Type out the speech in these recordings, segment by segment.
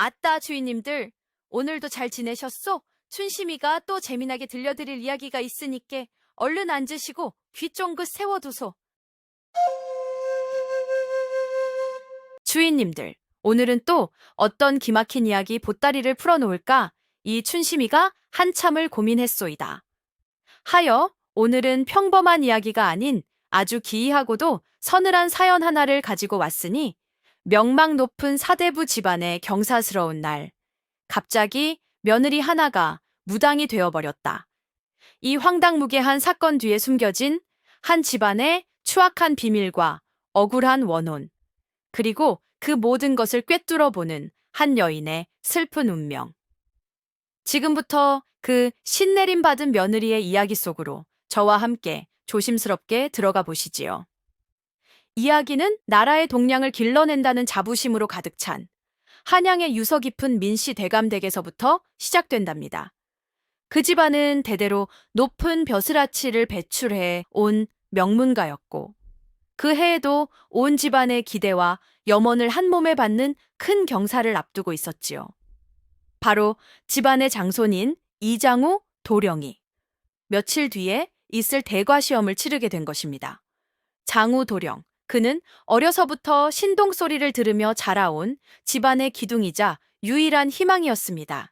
아따, 주인님들. 오늘도 잘 지내셨소? 춘심이가 또 재미나게 들려드릴 이야기가 있으니께 얼른 앉으시고 귀 쫑긋 세워두소. 주인님들, 오늘은 또 어떤 기막힌 이야기 보따리를 풀어놓을까? 이 춘심이가 한참을 고민했소이다. 하여 오늘은 평범한 이야기가 아닌 아주 기이하고도 서늘한 사연 하나를 가지고 왔으니 명망 높은 사대부 집안의 경사스러운 날, 갑자기 며느리 하나가 무당이 되어버렸다. 이 황당무계한 사건 뒤에 숨겨진 한 집안의 추악한 비밀과 억울한 원혼, 그리고 그 모든 것을 꿰뚫어보는 한 여인의 슬픈 운명. 지금부터 그 신내림 받은 며느리의 이야기 속으로 저와 함께 조심스럽게 들어가 보시지요. 이야기는 나라의 동량을 길러낸다는 자부심으로 가득 찬 한양의 유서 깊은 민씨 대감댁에서부터 시작된답니다. 그 집안은 대대로 높은 벼슬아치를 배출해 온 명문가였고, 그 해에도 온 집안의 기대와 염원을 한 몸에 받는 큰 경사를 앞두고 있었지요. 바로 집안의 장손인 이장우 도령이 며칠 뒤에 있을 대과시험을 치르게 된 것입니다. 장우 도령, 그는 어려서부터 신동 소리를 들으며 자라온 집안의 기둥이자 유일한 희망이었습니다.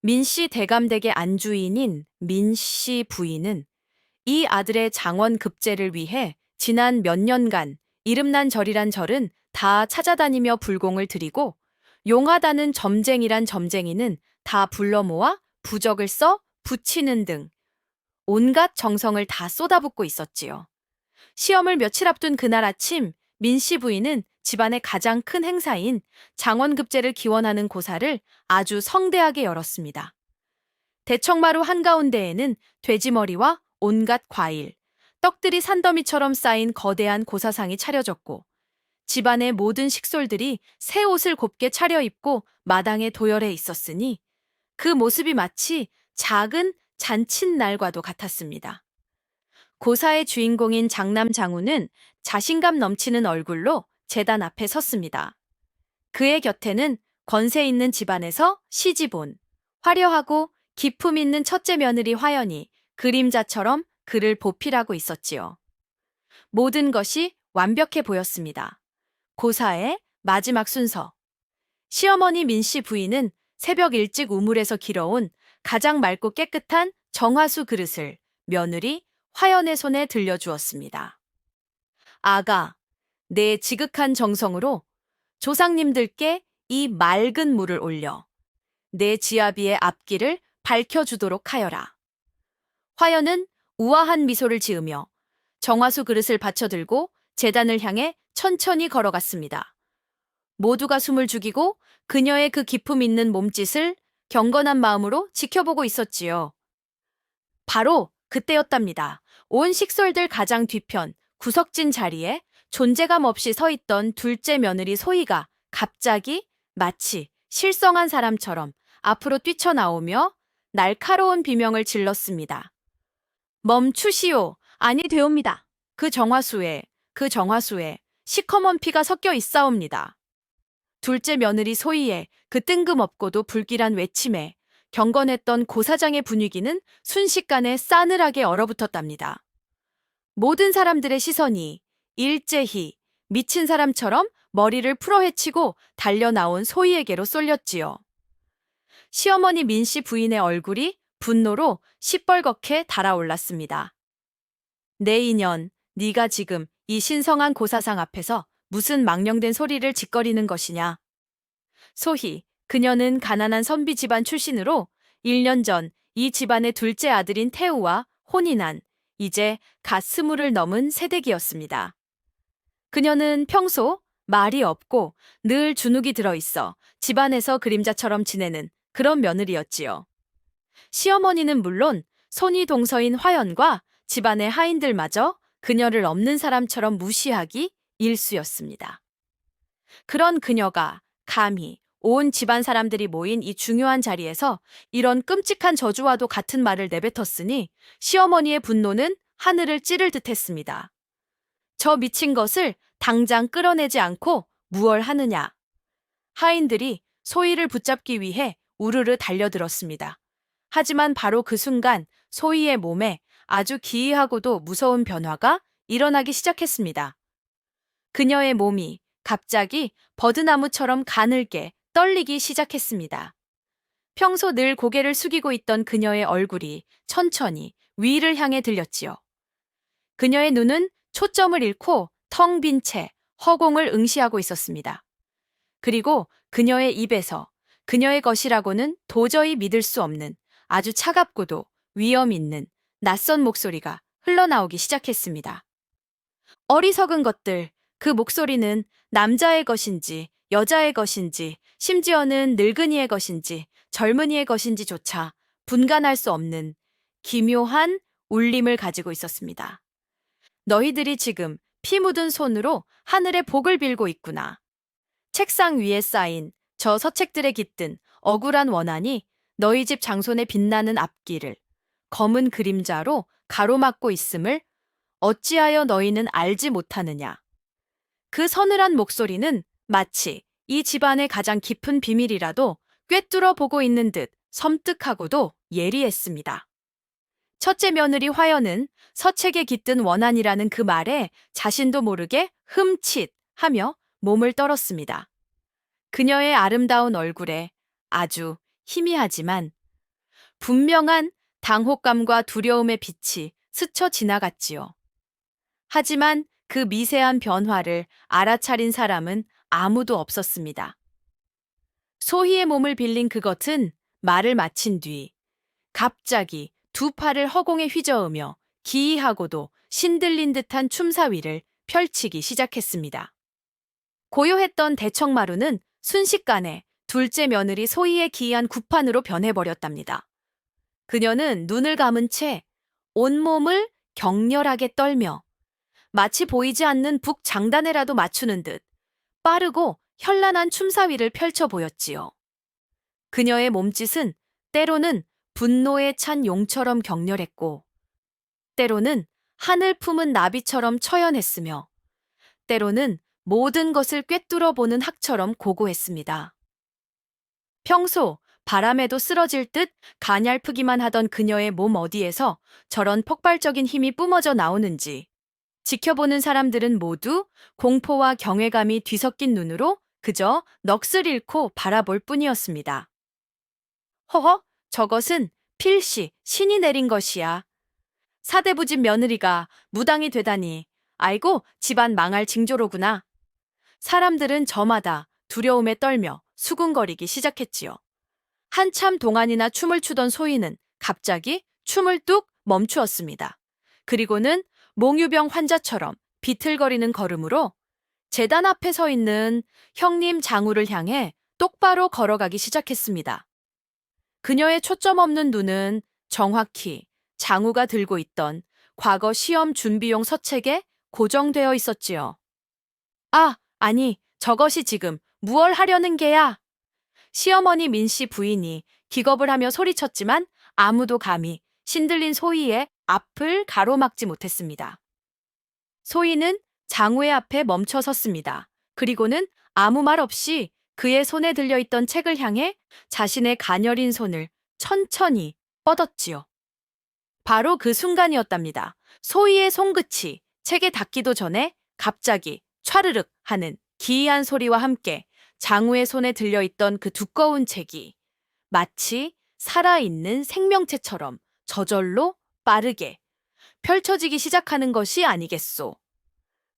민씨 대감댁의 안주인인 민씨 부인은 이 아들의 장원 급제를 위해 지난 몇 년간 이름난 절이란 절은 다 찾아다니며 불공을 드리고 용하다는 점쟁이란 점쟁이는 다 불러 모아 부적을 써 붙이는 등 온갖 정성을 다 쏟아붓고 있었지요. 시험을 며칠 앞둔 그날 아침, 민씨 부인은 집안의 가장 큰 행사인 장원급제를 기원하는 고사를 아주 성대하게 열었습니다. 대청마루 한가운데에는 돼지머리와 온갖 과일, 떡들이 산더미처럼 쌓인 거대한 고사상이 차려졌고, 집안의 모든 식솔들이 새 옷을 곱게 차려입고 마당에 도열해 있었으니 그 모습이 마치 작은 잔칫날과도 같았습니다. 고사의 주인공인 장남 장우는 자신감 넘치는 얼굴로 제단 앞에 섰습니다. 그의 곁에는 권세 있는 집안에서 시집온 화려하고 기품 있는 첫째 며느리 화연이 그림자처럼 그를 보필하고 있었지요. 모든 것이 완벽해 보였습니다. 고사의 마지막 순서. 시어머니 민씨 부인은 새벽 일찍 우물에서 길어온 가장 맑고 깨끗한 정화수 그릇을 며느리 화연의 손에 들려주었습니다. 아가, 내 지극한 정성으로 조상님들께 이 맑은 물을 올려 내 지아비의 앞길을 밝혀주도록 하여라. 화연은 우아한 미소를 지으며 정화수 그릇을 받쳐들고 제단을 향해 천천히 걸어갔습니다. 모두가 숨을 죽이고 그녀의 그 기품 있는 몸짓을 경건한 마음으로 지켜보고 있었지요. 바로 그때였답니다. 온 식솔들 가장 뒤편 구석진 자리에 존재감 없이 서 있던 둘째 며느리 소희가 갑자기 마치 실성한 사람처럼 앞으로 뛰쳐나오며 날카로운 비명을 질렀습니다. 멈추시오. 아니 되옵니다. 그 정화수에 시커먼 피가 섞여 있사옵니다. 둘째 며느리 소희의 그 뜬금없고도 불길한 외침에 경건했던 고사장의 분위기는 순식간에 싸늘하게 얼어붙었답니다. 모든 사람들의 시선이 일제히 미친 사람처럼 머리를 풀어헤치고 달려나온 소희에게로 쏠렸지요. 시어머니 민씨 부인의 얼굴이 분노로 시뻘겋게 달아올랐습니다. 내 인연, 네가 지금 이 신성한 고사상 앞에서 무슨 망령된 소리를 짓거리는 것이냐. 소희, 그녀는 가난한 선비 집안 출신으로 1년 전 이 집안의 둘째 아들인 태우와 혼이 난 이제 갓 20을 넘은 새댁이었습니다. 그녀는 평소 말이 없고 늘 주눅이 들어있어 집안에서 그림자처럼 지내는 그런 며느리였지요. 시어머니는 물론 손이 동서인 화연과 집안의 하인들마저 그녀를 없는 사람처럼 무시하기 일쑤였습니다. 그런 그녀가 감히 온 집안 사람들이 모인 이 중요한 자리에서 이런 끔찍한 저주와도 같은 말을 내뱉었으니 시어머니의 분노는 하늘을 찌를 듯했습니다. 저 미친 것을 당장 끌어내지 않고 무얼 하느냐. 하인들이 소희를 붙잡기 위해 우르르 달려들었습니다. 하지만 바로 그 순간 소희의 몸에 아주 기이하고도 무서운 변화가 일어나기 시작했습니다. 그녀의 몸이 갑자기 버드나무처럼 가늘게 떨리기 시작했습니다. 평소 늘 고개를 숙이고 있던 그녀의 얼굴이 천천히 위를 향해 들렸지요. 그녀의 눈은 초점을 잃고 텅 빈 채 허공을 응시하고 있었습니다. 그리고 그녀의 입에서 그녀의 것이라고는 도저히 믿을 수 없는 아주 차갑고도 위험 있는 낯선 목소리가 흘러나오기 시작했습니다. 어리석은 것들, 그 목소리는 남자의 것인지 여자의 것인지 심지어는 늙은이의 것인지 젊은이의 것인지조차 분간할 수 없는 기묘한 울림을 가지고 있었습니다. 너희들이 지금 피 묻은 손으로 하늘의 복을 빌고 있구나. 책상 위에 쌓인 저 서책들에 깃든 억울한 원한이 너희 집 장손의 빛나는 앞길을 검은 그림자로 가로막고 있음을 어찌하여 너희는 알지 못하느냐. 그 서늘한 목소리는 마치 이 집안의 가장 깊은 비밀이라도 꿰뚫어 보고 있는 듯 섬뜩하고도 예리했습니다. 첫째 며느리 화연은 서책에 깃든 원한이라는 그 말에 자신도 모르게 흠칫 하며 몸을 떨었습니다. 그녀의 아름다운 얼굴에 아주 희미하지만 분명한 당혹감과 두려움의 빛이 스쳐 지나갔지요. 하지만 그 미세한 변화를 알아차린 사람은 아무도 없었습니다. 소희의 몸을 빌린 그것은 말을 마친 뒤 갑자기 두 팔을 허공에 휘저으며 기이하고도 신들린 듯한 춤사위를 펼치기 시작했습니다. 고요했던 대청마루는 순식간에 둘째 며느리 소희의 기이한 구판으로 변해버렸답니다. 그녀는 눈을 감은 채 온몸을 격렬하게 떨며 마치 보이지 않는 북장단에라도 맞추는 듯 빠르고 현란한 춤사위를 펼쳐 보였지요. 그녀의 몸짓은 때로는 분노에 찬 용처럼 격렬했고, 때로는 하늘 품은 나비처럼 처연했으며, 때로는 모든 것을 꿰뚫어 보는 학처럼 고고했습니다. 평소 바람에도 쓰러질 듯 가냘프기만 하던 그녀의 몸 어디에서 저런 폭발적인 힘이 뿜어져 나오는지 지켜보는 사람들은 모두 공포와 경외감이 뒤섞인 눈으로 그저 넋을 잃고 바라볼 뿐이었습니다. 허허, 저것은 필시 신이 내린 것이야. 사대부집 며느리가 무당이 되다니. 아이고, 집안 망할 징조로구나. 사람들은 저마다 두려움에 떨며 수군거리기 시작했지요. 한참 동안이나 춤을 추던 소희는 갑자기 춤을 뚝 멈추었습니다. 그리고는 몽유병 환자처럼 비틀거리는 걸음으로 제단 앞에 서 있는 형님 장우를 향해 똑바로 걸어가기 시작했습니다. 그녀의 초점 없는 눈은 정확히 장우가 들고 있던 과거 시험 준비용 서책에 고정되어 있었지요. 아, 아니, 저것이 지금 무얼 하려는 게야? 시어머니 민씨 부인이 기겁을 하며 소리쳤지만 아무도 감히 신들린 소희의 앞을 가로막지 못했습니다. 소희는 장우의 앞에 멈춰 섰습니다. 그리고는 아무 말 없이 그의 손에 들려있던 책을 향해 자신의 가녀린 손을 천천히 뻗었지요. 바로 그 순간이었답니다. 소희의 손끝이 책에 닿기도 전에 갑자기 촤르륵 하는 기이한 소리와 함께 장우의 손에 들려있던 그 두꺼운 책이 마치 살아있는 생명체처럼 저절로 빠르게 펼쳐지기 시작하는 것이 아니겠소.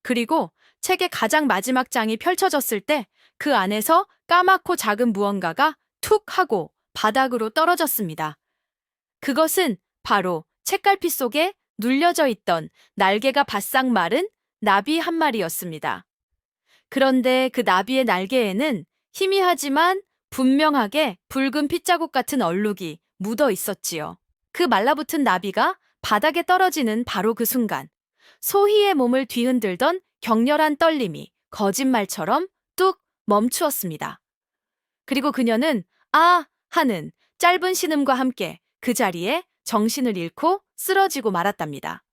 그리고 책의 가장 마지막 장이 펼쳐졌을 때 그 안에서 까맣고 작은 무언가가 툭 하고 바닥으로 떨어졌습니다. 그것은 바로 책갈피 속에 눌려져 있던 날개가 바싹 마른 나비 한 마리였습니다. 그런데 그 나비의 날개에는 희미하지만 분명하게 붉은 핏자국 같은 얼룩이 묻어 있었지요. 그 말라붙은 나비가 바닥에 떨어지는 바로 그 순간 소희의 몸을 뒤흔들던 격렬한 떨림이 거짓말처럼 뚝 멈추었습니다. 그리고 그녀는 아! 하는 짧은 신음과 함께 그 자리에 정신을 잃고 쓰러지고 말았답니다.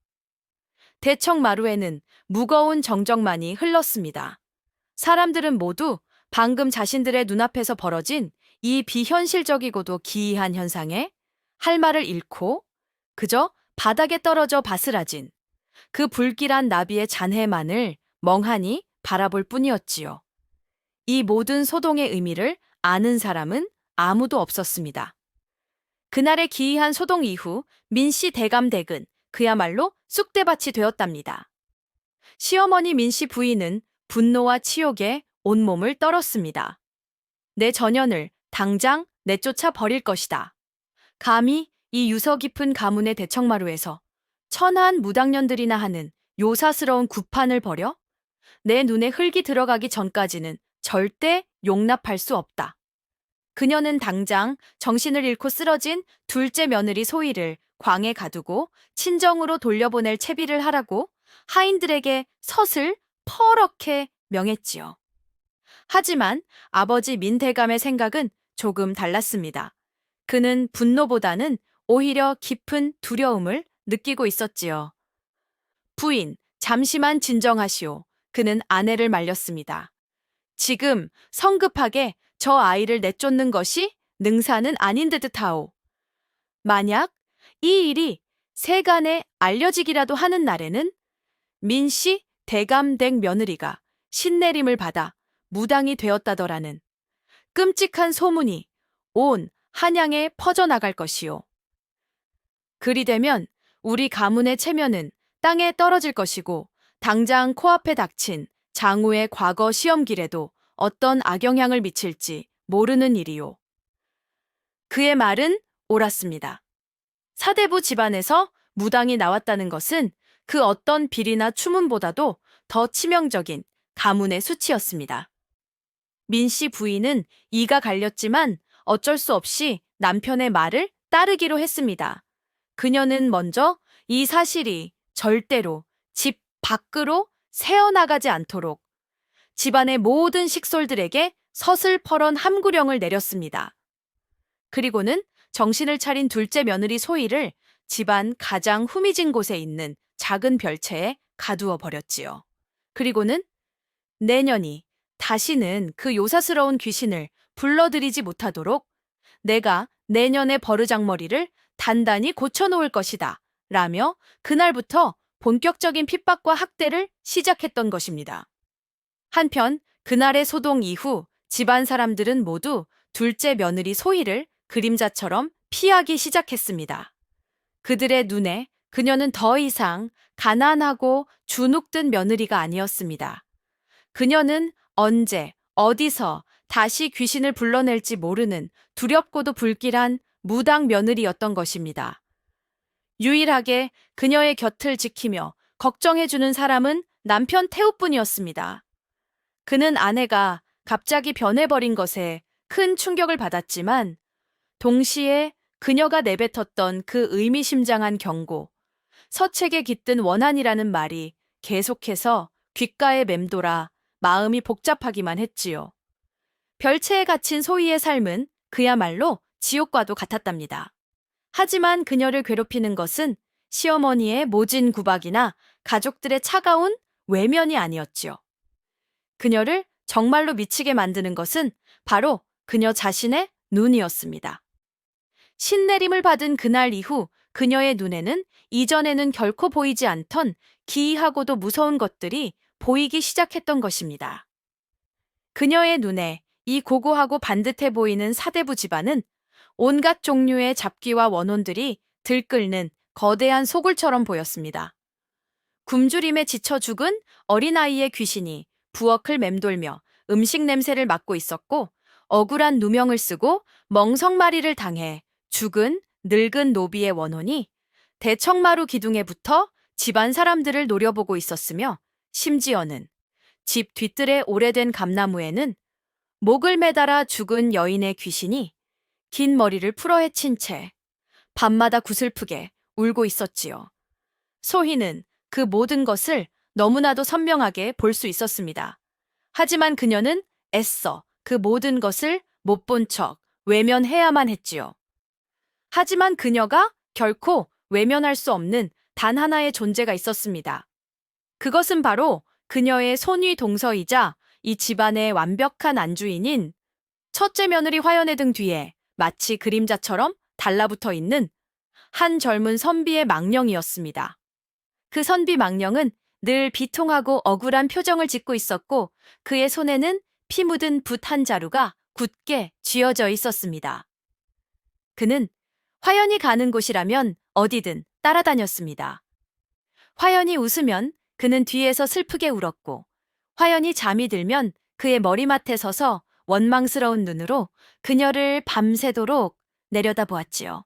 대청마루에는 무거운 정적만이 흘렀습니다. 사람들은 모두 방금 자신들의 눈앞에서 벌어진 이 비현실적이고도 기이한 현상에 할 말을 잃고 그저 바닥에 떨어져 바스라진 그 불길한 나비의 잔해만을 멍하니 바라볼 뿐이었지요. 이 모든 소동의 의미를 아는 사람은 아무도 없었습니다. 그날의 기이한 소동 이후 민씨 대감댁은 그야말로 쑥대밭이 되었답니다. 시어머니 민씨 부인은 분노와 치욕에 온몸을 떨었습니다. 내 전연을 당장 내쫓아 버릴 것이다. 감히 이 유서 깊은 가문의 대청마루에서 천한 무당년들이나 하는 요사스러운 구판을 벌여 내 눈에 흙이 들어가기 전까지는 절대 용납할 수 없다. 그녀는 당장 정신을 잃고 쓰러진 둘째 며느리 소희를 광에 가두고 친정으로 돌려보낼 채비를 하라고 하인들에게 서슬 퍼렇게 명했지요. 하지만 아버지 민대감의 생각은 조금 달랐습니다. 그는 분노보다는 오히려 깊은 두려움을 느끼고 있었지요. 부인, 잠시만 진정하시오. 그는 아내를 말렸습니다. 지금 성급하게 저 아이를 내쫓는 것이 능사는 아닌 듯하오. 만약 이 일이 세간에 알려지기라도 하는 날에는 민씨 대감댁 며느리가 신내림을 받아 무당이 되었다더라는 끔찍한 소문이 온 한양에 퍼져나갈 것이오. 그리 되면 우리 가문의 체면은 땅에 떨어질 것이고 당장 코앞에 닥친 장우의 과거 시험길에도 어떤 악영향을 미칠지 모르는 일이오. 그의 말은 옳았습니다. 사대부 집안에서 무당이 나왔다는 것은 그 어떤 비리나 추문보다도 더 치명적인 가문의 수치였습니다. 민씨 부인은 이가 갈렸지만 어쩔 수 없이 남편의 말을 따르기로 했습니다. 그녀는 먼저 이 사실이 절대로 집 밖으로 새어나가지 않도록 집안의 모든 식솔들에게 서슬퍼런 함구령을 내렸습니다. 그리고는 정신을 차린 둘째 며느리 소희를 집안 가장 후미진 곳에 있는 작은 별채에 가두어 버렸지요. 그리고는 내년이 다시는 그 요사스러운 귀신을 불러들이지 못하도록 내가 내년의 버르장머리를 단단히 고쳐놓을 것이다. 라며 그날부터 본격적인 핍박과 학대를 시작했던 것입니다. 한편 그날의 소동 이후 집안 사람들은 모두 둘째 며느리 소희를 그림자처럼 피하기 시작했습니다. 그들의 눈에 그녀는 더 이상 가난하고 주눅든 며느리가 아니었습니다. 그녀는 언제, 어디서 다시 귀신을 불러낼지 모르는 두렵고도 불길한 무당 며느리였던 것입니다. 유일하게 그녀의 곁을 지키며 걱정해주는 사람은 남편 태우뿐이었습니다. 그는 아내가 갑자기 변해버린 것에 큰 충격을 받았지만 동시에 그녀가 내뱉었던 그 의미심장한 경고, 서책에 깃든 원한이라는 말이 계속해서 귓가에 맴돌아 마음이 복잡하기만 했지요. 별채에 갇힌 소희의 삶은 그야말로 지옥과도 같았답니다. 하지만 그녀를 괴롭히는 것은 시어머니의 모진 구박이나 가족들의 차가운 외면이 아니었지요. 그녀를 정말로 미치게 만드는 것은 바로 그녀 자신의 눈이었습니다. 신내림을 받은 그날 이후 그녀의 눈에는 이전에는 결코 보이지 않던 기이하고도 무서운 것들이 보이기 시작했던 것입니다. 그녀의 눈에 이 고고하고 반듯해 보이는 사대부 집안은 온갖 종류의 잡귀와 원혼들이 들끓는 거대한 소굴처럼 보였습니다. 굶주림에 지쳐 죽은 어린아이의 귀신이 부엌을 맴돌며 음식 냄새를 맡고 있었고 억울한 누명을 쓰고 멍석마리를 당해 죽은 늙은 노비의 원혼이 대청마루 기둥에 붙어 집안 사람들을 노려보고 있었으며 심지어는 집 뒤뜰의 오래된 감나무에는 목을 매달아 죽은 여인의 귀신이 긴 머리를 풀어헤친 채 밤마다 구슬프게 울고 있었지요. 소희는 그 모든 것을 너무나도 선명하게 볼 수 있었습니다. 하지만 그녀는 애써 그 모든 것을 못 본 척 외면해야만 했지요. 하지만 그녀가 결코 외면할 수 없는 단 하나의 존재가 있었습니다. 그것은 바로 그녀의 손위 동서이자 이 집안의 완벽한 안주인인 첫째 며느리 화연의 등 뒤에 마치 그림자처럼 달라붙어 있는 한 젊은 선비의 망령이었습니다. 그 선비 망령은 늘 비통하고 억울한 표정을 짓고 있었고 그의 손에는 피 묻은 붓 한 자루가 굳게 쥐어져 있었습니다. 그는 화연이 가는 곳이라면 어디든 따라다녔습니다. 화연이 웃으면 그는 뒤에서 슬프게 울었고 화연이 잠이 들면 그의 머리맡에 서서 원망스러운 눈으로 그녀를 밤새도록 내려다보았지요.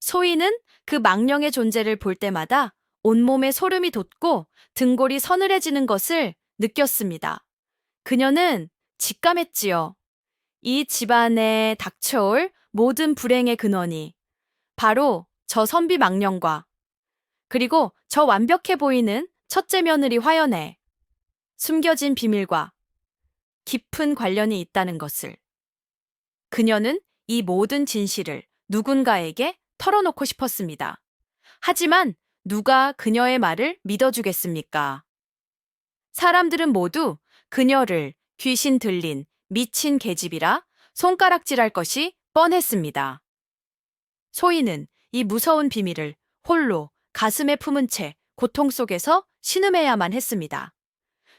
소희는 그 망령의 존재를 볼 때마다 온몸에 소름이 돋고 등골이 서늘해지는 것을 느꼈습니다. 그녀는 직감했지요. 이 집안에 닥쳐올 모든 불행의 근원이 바로 저 선비 망령과 그리고 저 완벽해 보이는 첫째 며느리 화연에 숨겨진 비밀과 깊은 관련이 있다는 것을. 그녀는 이 모든 진실을 누군가에게 털어놓고 싶었습니다. 하지만 누가 그녀의 말을 믿어주겠습니까? 사람들은 모두 그녀를 귀신 들린 미친 계집이라 손가락질할 것이 뻔했습니다. 소희는 이 무서운 비밀을 홀로 가슴에 품은 채 고통 속에서 신음해야만 했습니다.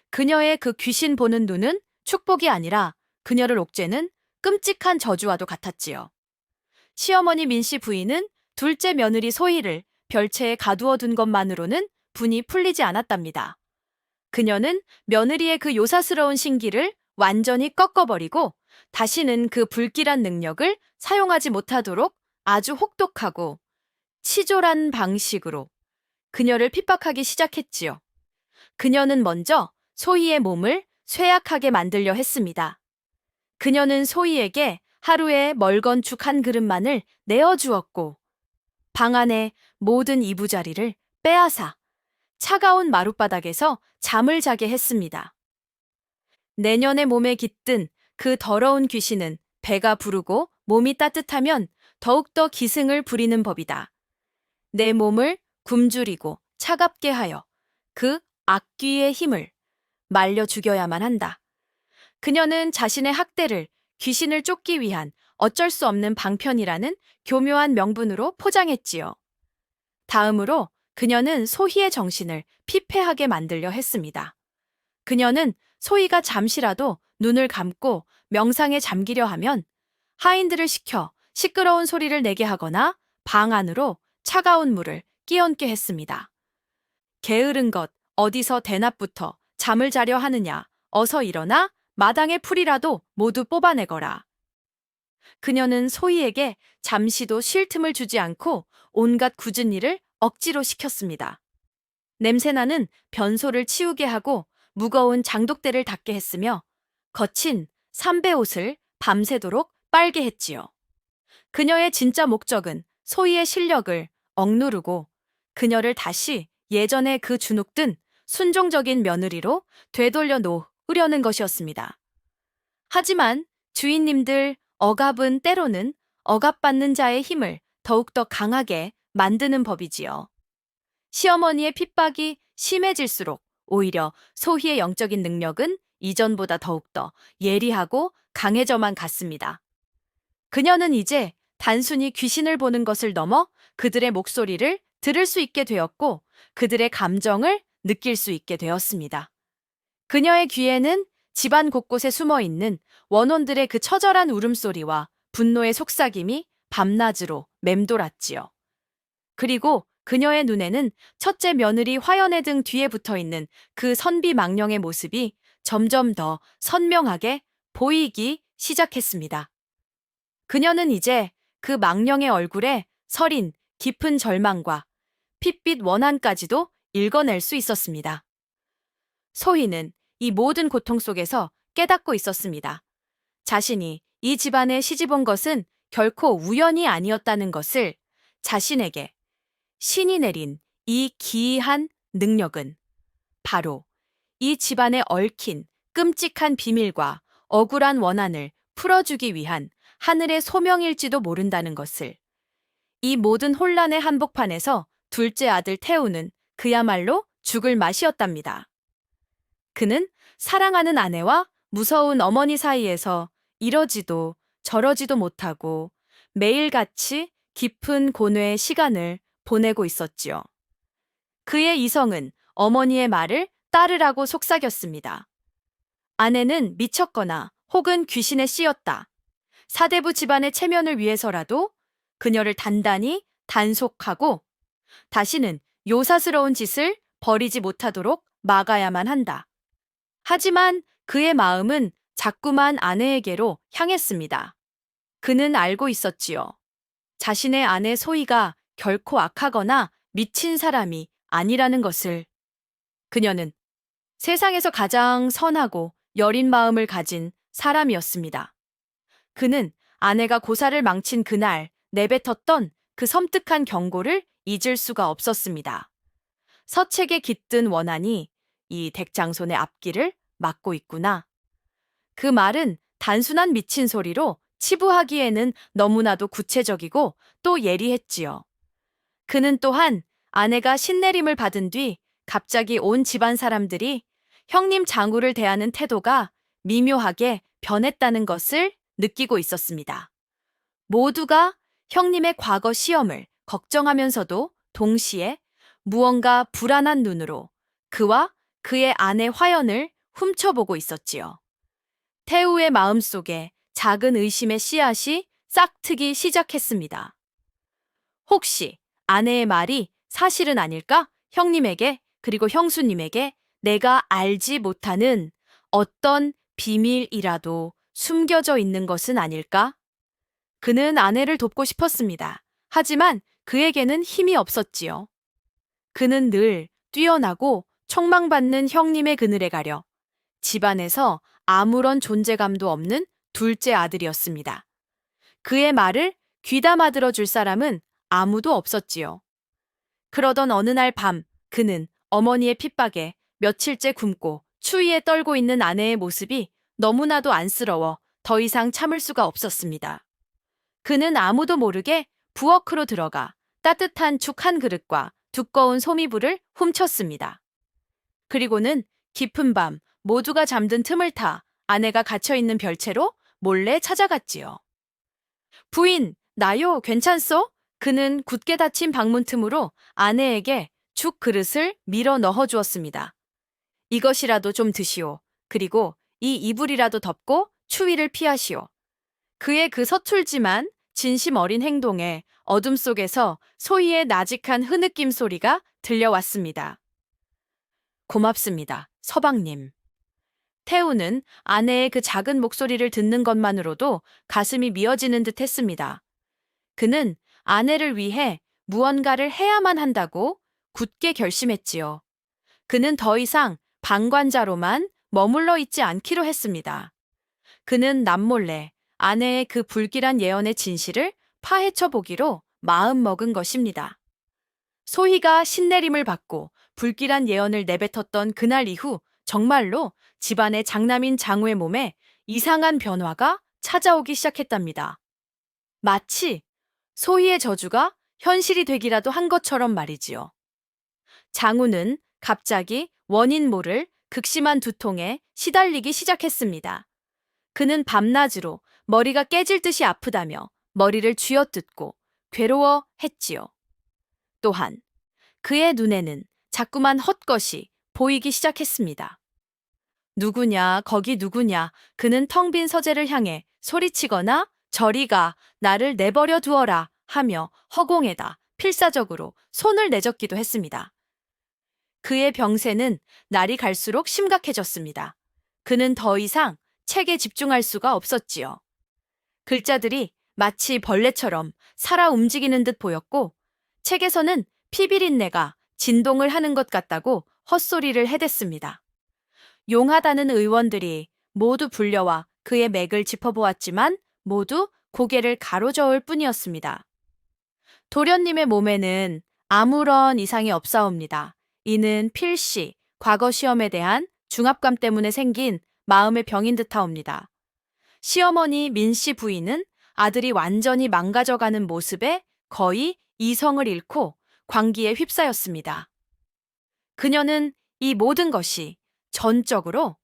그녀의 그 귀신 보는 눈은 축복이 아니라 그녀를 옥죄는 끔찍한 저주와도 같았지요. 시어머니 민씨 부인은 둘째 며느리 소희를 별채에 가두어 둔 것만으로는 분이 풀리지 않았답니다. 그녀는 며느리의 그 요사스러운 신기를 완전히 꺾어버리고 다시는 그 불길한 능력을 사용하지 못하도록 아주 혹독하고 치졸한 방식으로 그녀를 핍박하기 시작했지요. 그녀는 먼저 소희의 몸을 쇠약하게 만들려 했습니다. 그녀는 소희에게 하루에 멀건 죽 한 그릇만을 내어주었고 방 안의 모든 이부자리를 빼앗아 차가운 마룻바닥에서 잠을 자게 했습니다. 내년의 몸에 깃든 그 더러운 귀신은 배가 부르고 몸이 따뜻하면 더욱더 기승을 부리는 법이다. 내 몸을 굶주리고 차갑게 하여 그 악귀의 힘을 말려 죽여야만 한다. 그녀는 자신의 학대를 귀신을 쫓기 위한 어쩔 수 없는 방편이라는 교묘한 명분으로 포장했지요. 다음으로 그녀는 소희의 정신을 피폐하게 만들려 했습니다. 그녀는 소희가 잠시라도 눈을 감고 명상에 잠기려 하면 하인들을 시켜 시끄러운 소리를 내게 하거나 방 안으로 차가운 물을 끼얹게 했습니다. 게으른 것, 어디서 대낮부터 잠을 자려 하느냐, 어서 일어나 마당의 풀이라도 모두 뽑아내거라. 그녀는 소희에게 잠시도 쉴 틈을 주지 않고 온갖 굳은 일을 억지로 시켰습니다. 냄새나는 변소를 치우게 하고 무거운 장독대를 닦게 했으며 거친 삼배 옷을 밤새도록 빨게 했지요. 그녀의 진짜 목적은 소희의 실력을 억누르고 그녀를 다시 예전의 그 주눅든 순종적인 며느리로 되돌려 놓으려는 것이었습니다. 하지만 주인님들 억압은 때로는 억압받는 자의 힘을 더욱더 강하게 만드는 법이지요. 시어머니의 핍박이 심해질수록 오히려 소희의 영적인 능력은 이전보다 더욱더 예리하고 강해져만 갔습니다. 그녀는 이제 단순히 귀신을 보는 것을 넘어 그들의 목소리를 들을 수 있게 되었고 그들의 감정을 느낄 수 있게 되었습니다. 그녀의 귀에는 집안 곳곳에 숨어 있는 원혼들의 그 처절한 울음소리와 분노의 속삭임이 밤낮으로 맴돌았지요. 그리고 그녀의 눈에는 첫째 며느리 화연의 등 뒤에 붙어 있는 그 선비 망령의 모습이 점점 더 선명하게 보이기 시작했습니다. 그녀는 이제 그 망령의 얼굴에 서린 깊은 절망과 핏빛 원한까지도 읽어낼 수 있었습니다. 소희는 이 모든 고통 속에서 깨닫고 있었습니다. 자신이 이 집안에 시집온 것은 결코 우연이 아니었다는 것을, 자신에게 신이 내린 이 기이한 능력은 바로 이 집안에 얽힌 끔찍한 비밀과 억울한 원한을 풀어주기 위한 하늘의 소명일지도 모른다는 것을, 이 모든 혼란의 한복판에서 둘째 아들 태우는 그야말로 죽을 맛이었답니다. 그는 사랑하는 아내와 무서운 어머니 사이에서 이러지도 저러지도 못하고 매일같이 깊은 고뇌의 시간을 보내고 있었지요. 그의 이성은 어머니의 말을 따르라고 속삭였습니다. 아내는 미쳤거나 혹은 귀신에 씌였다. 사대부 집안의 체면을 위해서라도 그녀를 단단히 단속하고 다시는 요사스러운 짓을 벌이지 못하도록 막아야만 한다. 하지만 그의 마음은 자꾸만 아내에게로 향했습니다. 그는 알고 있었지요. 자신의 아내 소희가 결코 악하거나 미친 사람이 아니라는 것을. 그녀는 세상에서 가장 선하고 여린 마음을 가진 사람이었습니다. 그는 아내가 고사를 망친 그날 내뱉었던 그 섬뜩한 경고를 잊을 수가 없었습니다. 서책에 깃든 원한이 이 댁장손의 앞길을 막고 있구나. 그 말은 단순한 미친 소리로 치부하기에는 너무나도 구체적이고 또 예리했지요. 그는 또한 아내가 신내림을 받은 뒤 갑자기 온 집안 사람들이 형님 장우를 대하는 태도가 미묘하게 변했다는 것을 느끼고 있었습니다. 모두가 형님의 과거 시험을 걱정하면서도 동시에 무언가 불안한 눈으로 그와 그의 아내 화연을 훔쳐보고 있었지요. 태우의 마음속에 작은 의심의 씨앗이 싹트기 시작했습니다. 혹시 아내의 말이 사실은 아닐까? 형님에게 그리고 형수님에게 내가 알지 못하는 어떤 비밀이라도 숨겨져 있는 것은 아닐까? 그는 아내를 돕고 싶었습니다. 하지만 그에게는 힘이 없었지요. 그는 늘 뛰어나고 촉망받는 형님의 그늘에 가려 집안에서 아무런 존재감도 없는 둘째 아들이었습니다. 그의 말을 귀담아 들어줄 사람은 아무도 없었지요. 그러던 어느 날 밤 그는 어머니의 핍박에 며칠째 굶고 추위에 떨고 있는 아내의 모습이 너무나도 안쓰러워 더 이상 참을 수가 없었습니다. 그는 아무도 모르게 부엌으로 들어가 따뜻한 죽 한 그릇과 두꺼운 소미불을 훔쳤습니다. 그리고는 깊은 밤 모두가 잠든 틈을 타 아내가 갇혀있는 별채로 몰래 찾아갔지요. 부인, 나요, 괜찮소? 그는 굳게 닫힌 방문 틈으로 아내에게 죽 그릇을 밀어 넣어 주었습니다. 이것이라도 좀 드시오. 그리고 이 이불이라도 덮고 추위를 피하시오. 그의 그 서툴지만 진심 어린 행동에 어둠 속에서 소희의 나직한 흐느낌 소리가 들려왔습니다. 고맙습니다, 서방님. 태우는 아내의 그 작은 목소리를 듣는 것만으로도 가슴이 미어지는 듯 했습니다. 그는 아내를 위해 무언가를 해야만 한다고 굳게 결심했지요. 그는 더 이상 방관자로만 머물러 있지 않기로 했습니다. 그는 남몰래 아내의 그 불길한 예언의 진실을 파헤쳐 보기로 마음먹은 것입니다. 소희가 신내림을 받고 불길한 예언을 내뱉었던 그날 이후 정말로 집안의 장남인 장우의 몸에 이상한 변화가 찾아오기 시작했답니다. 마치 소희의 저주가 현실이 되기라도 한 것처럼 말이지요. 장우는 갑자기 원인 모를 극심한 두통에 시달리기 시작했습니다. 그는 밤낮으로 머리가 깨질 듯이 아프다며 머리를 쥐어뜯고 괴로워했지요. 또한 그의 눈에는 자꾸만 헛것이 보이기 시작했습니다. 누구냐, 거기 누구냐, 그는 텅 빈 서재를 향해 소리치거나 저리 가, 나를 내버려 두어라 하며 허공에다 필사적으로 손을 내젓기도 했습니다. 그의 병세는 날이 갈수록 심각해졌습니다. 그는 더 이상 책에 집중할 수가 없었지요. 글자들이 마치 벌레처럼 살아 움직이는 듯 보였고 책에서는 피비린내가 진동을 하는 것 같다고 헛소리를 해댔습니다. 용하다는 의원들이 모두 불려와 그의 맥을 짚어보았지만 모두 고개를 가로저을 뿐이었습니다. 도련님의 몸에는 아무런 이상이 없사옵니다. 이는 필시 과거 시험에 대한 중압감 때문에 생긴 마음의 병인 듯하옵니다. 시어머니 민씨 부인은 아들이 완전히 망가져가는 모습에 거의 이성을 잃고 광기에 휩싸였습니다. 그녀는 이 모든 것이 전적으로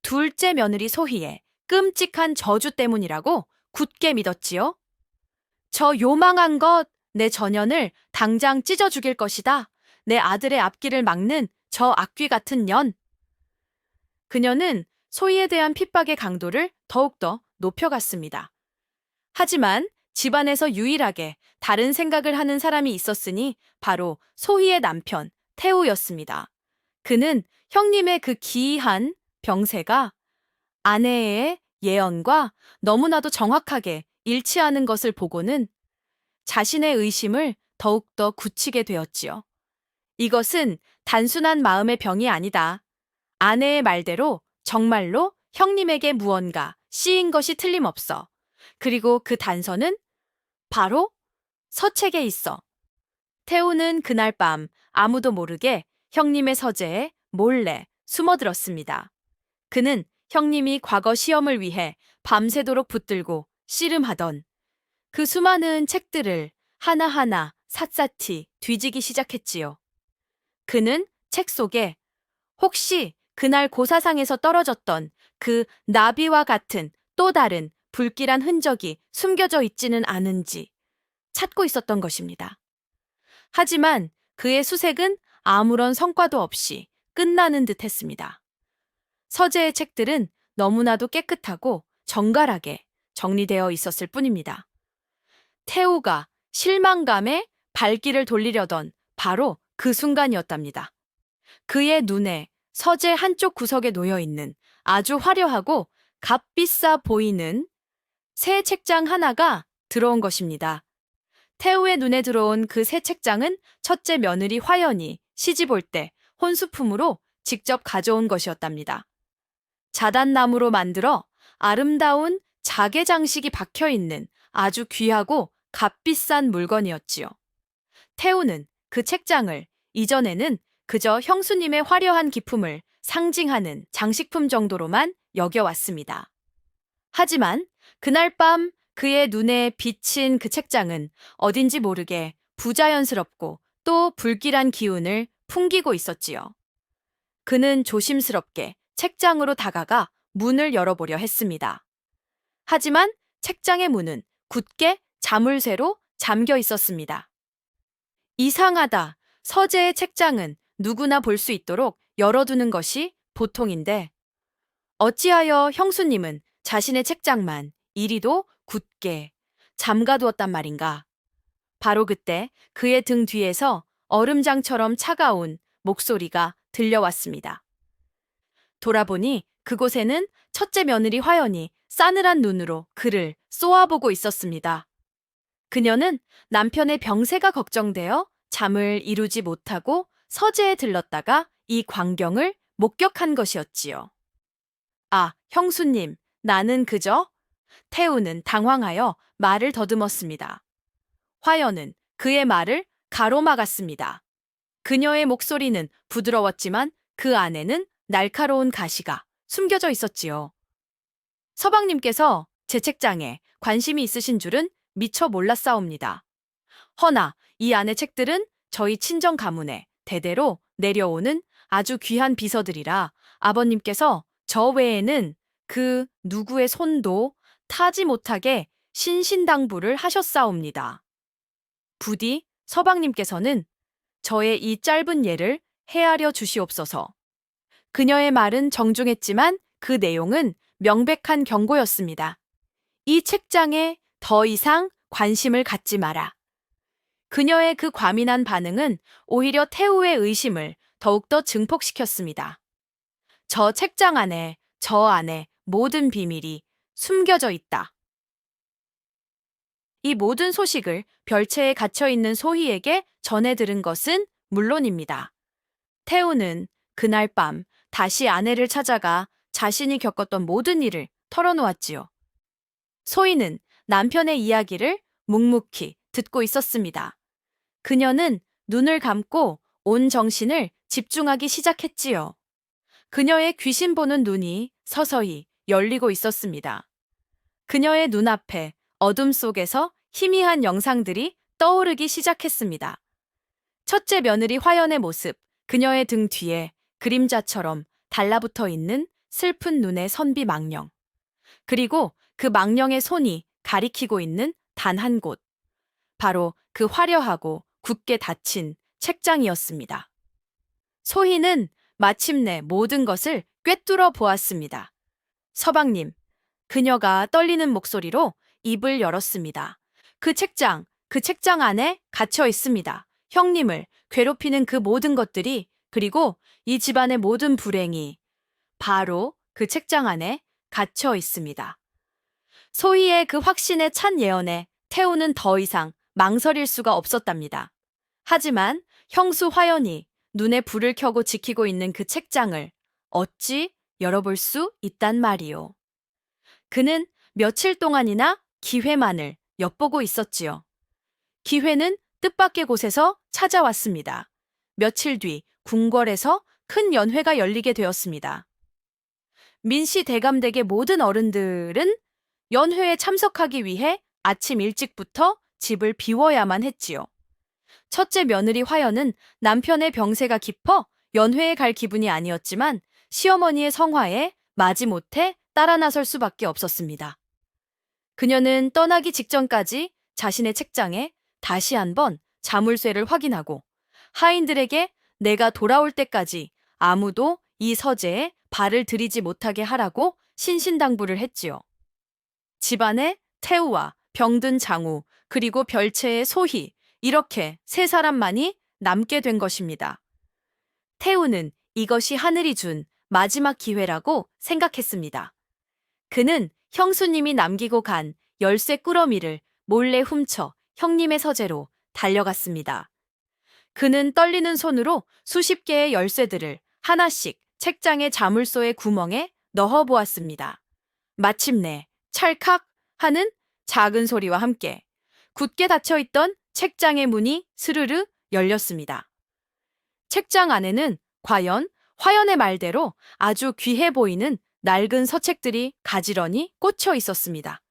둘째 며느리 소희의 끔찍한 저주 때문이라고 굳게 믿었지요. 저 요망한 것, 내 전연을 당장 찢어 죽일 것이다. 내 아들의 앞길을 막는 저 악귀 같은 년. 그녀는 소희에 대한 핍박의 강도를 더욱더 높여갔습니다. 하지만 집안에서 유일하게 다른 생각을 하는 사람이 있었으니 바로 소희의 남편 태우였습니다. 그는 형님의 그 기이한 병세가 아내의 예언과 너무나도 정확하게 일치하는 것을 보고는 자신의 의심을 더욱더 굳히게 되었지요. 이것은 단순한 마음의 병이 아니다. 아내의 말대로 정말로 형님에게 무언가 씌인 것이 틀림없어. 그리고 그 단서는 바로 서책에 있어. 태우는 그날 밤 아무도 모르게 형님의 서재에 몰래 숨어들었습니다. 그는 형님이 과거 시험을 위해 밤새도록 붙들고 씨름하던 그 수많은 책들을 하나하나 샅샅이 뒤지기 시작했지요. 그는 책 속에 혹시 그날 고사상에서 떨어졌던 그 나비와 같은 또 다른 불길한 흔적이 숨겨져 있지는 않은지 찾고 있었던 것입니다. 하지만 그의 수색은 아무런 성과도 없이 끝나는 듯 했습니다. 서재의 책들은 너무나도 깨끗하고 정갈하게 정리되어 있었을 뿐입니다. 태우가 실망감에 발길을 돌리려던 바로 그 순간이었답니다. 그의 눈에 서재 한쪽 구석에 놓여 있는 아주 화려하고 값비싸 보이는 새 책장 하나가 들어온 것입니다. 태우의 눈에 들어온 그 새 책장은 첫째 며느리 화연이 시집 올 때 혼수품으로 직접 가져온 것이었답니다. 자단나무로 만들어 아름다운 자개 장식이 박혀 있는 아주 귀하고 값비싼 물건이었지요. 태우는 그 책장을 이전에는 그저 형수님의 화려한 기품을 상징하는 장식품 정도로만 여겨왔습니다. 하지만 그날 밤 그의 눈에 비친 그 책장은 어딘지 모르게 부자연스럽고 또 불길한 기운을 풍기고 있었지요. 그는 조심스럽게 책장으로 다가가 문을 열어보려 했습니다. 하지만 책장의 문은 굳게 자물쇠로 잠겨 있었습니다. 이상하다. 서재의 책장은 누구나 볼 수 있도록 열어두는 것이 보통인데 어찌하여 형수님은 자신의 책장만 이리도 굳게 잠가두었단 말인가. 바로 그때 그의 등 뒤에서 얼음장처럼 차가운 목소리가 들려왔습니다. 돌아보니 그곳에는 첫째 며느리 화연이 싸늘한 눈으로 그를 쏘아보고 있었습니다. 그녀는 남편의 병세가 걱정되어 잠을 이루지 못하고 서재에 들렀다가 이 광경을 목격한 것이었지요. 아, 형수님, 나는 그저... 태우는 당황하여 말을 더듬었습니다. 화연은 그의 말을 가로막았습니다. 그녀의 목소리는 부드러웠지만 그 안에는 날카로운 가시가 숨겨져 있었지요. 서방님께서 제 책장에 관심이 있으신 줄은 미처 몰랐사옵니다. 허나 이 안의 책들은 저희 친정 가문에 대대로 내려오는 아주 귀한 비서들이라 아버님께서 저 외에는 그 누구의 손도 타지 못하게 신신당부를 하셨사옵니다. 부디 서방님께서는 저의 이 짧은 예를 헤아려 주시옵소서. 그녀의 말은 정중했지만 그 내용은 명백한 경고였습니다. 이 책장에 더 이상 관심을 갖지 마라. 그녀의 그 과민한 반응은 오히려 태우의 의심을 더욱더 증폭시켰습니다. 저 책장 안에, 저 안에 모든 비밀이 숨겨져 있다. 이 모든 소식을 별채에 갇혀있는 소희에게 전해 들은 것은 물론입니다. 태우는 그날 밤 다시 아내를 찾아가 자신이 겪었던 모든 일을 털어놓았지요. 소희는 남편의 이야기를 묵묵히 듣고 있었습니다. 그녀는 눈을 감고 온 정신을 집중하기 시작했지요. 그녀의 귀신 보는 눈이 서서히 열리고 있었습니다. 그녀의 눈앞에 어둠 속에서 희미한 영상들이 떠오르기 시작했습니다. 첫째 며느리 화연의 모습, 그녀의 등 뒤에 그림자처럼 달라붙어 있는 슬픈 눈의 선비 망령. 그리고 그 망령의 손이 가리키고 있는 단 한 곳. 바로 그 화려하고 굳게 닫힌 책장이었습니다. 소희는 마침내 모든 것을 꿰뚫어 보았습니다. 서방님, 그녀가 떨리는 목소리로 입을 열었습니다. 그 책장 안에 갇혀 있습니다. 형님을 괴롭히는 그 모든 것들이, 그리고 이 집안의 모든 불행이 바로 그 책장 안에 갇혀 있습니다. 소희의 그 확신에 찬 예언에 태우는 더 이상 망설일 수가 없었답니다. 하지만 형수 화연이 눈에 불을 켜고 지키고 있는 그 책장을 어찌 열어볼 수 있단 말이오. 그는 며칠 동안이나 기회만을 엿보고 있었지요. 기회는 뜻밖의 곳에서 찾아왔습니다. 며칠 뒤 궁궐에서 큰 연회가 열리게 되었습니다. 민씨 대감댁의 모든 어른들은 연회에 참석하기 위해 아침 일찍부터 집을 비워야만 했지요. 첫째 며느리 화연은 남편의 병세가 깊어 연회에 갈 기분이 아니었지만 시어머니의 성화에 마지못해 따라 나설 수밖에 없었습니다. 그녀는 떠나기 직전까지 자신의 책장에 다시 한번 자물쇠를 확인하고 하인들에게 내가 돌아올 때까지 아무도 이 서재에 발을 들이지 못하게 하라고 신신당부를 했지요. 집안에 태우와 병든 장우, 그리고 별채의 소희, 이렇게 세 사람만이 남게 된 것입니다. 태우는 이것이 하늘이 준 마지막 기회라고 생각했습니다. 그는 형수님이 남기고 간 열쇠 꾸러미를 몰래 훔쳐 형님의 서재로 달려갔습니다. 그는 떨리는 손으로 수십 개의 열쇠들을 하나씩 책장의 자물쇠의 구멍에 넣어 보았습니다. 마침내 찰칵 하는 작은 소리와 함께 굳게 닫혀있던 책장의 문이 스르르 열렸습니다. 책장 안에는 과연 화연의 말대로 아주 귀해 보이는 낡은 서책들이 가지런히 꽂혀 있었습니다.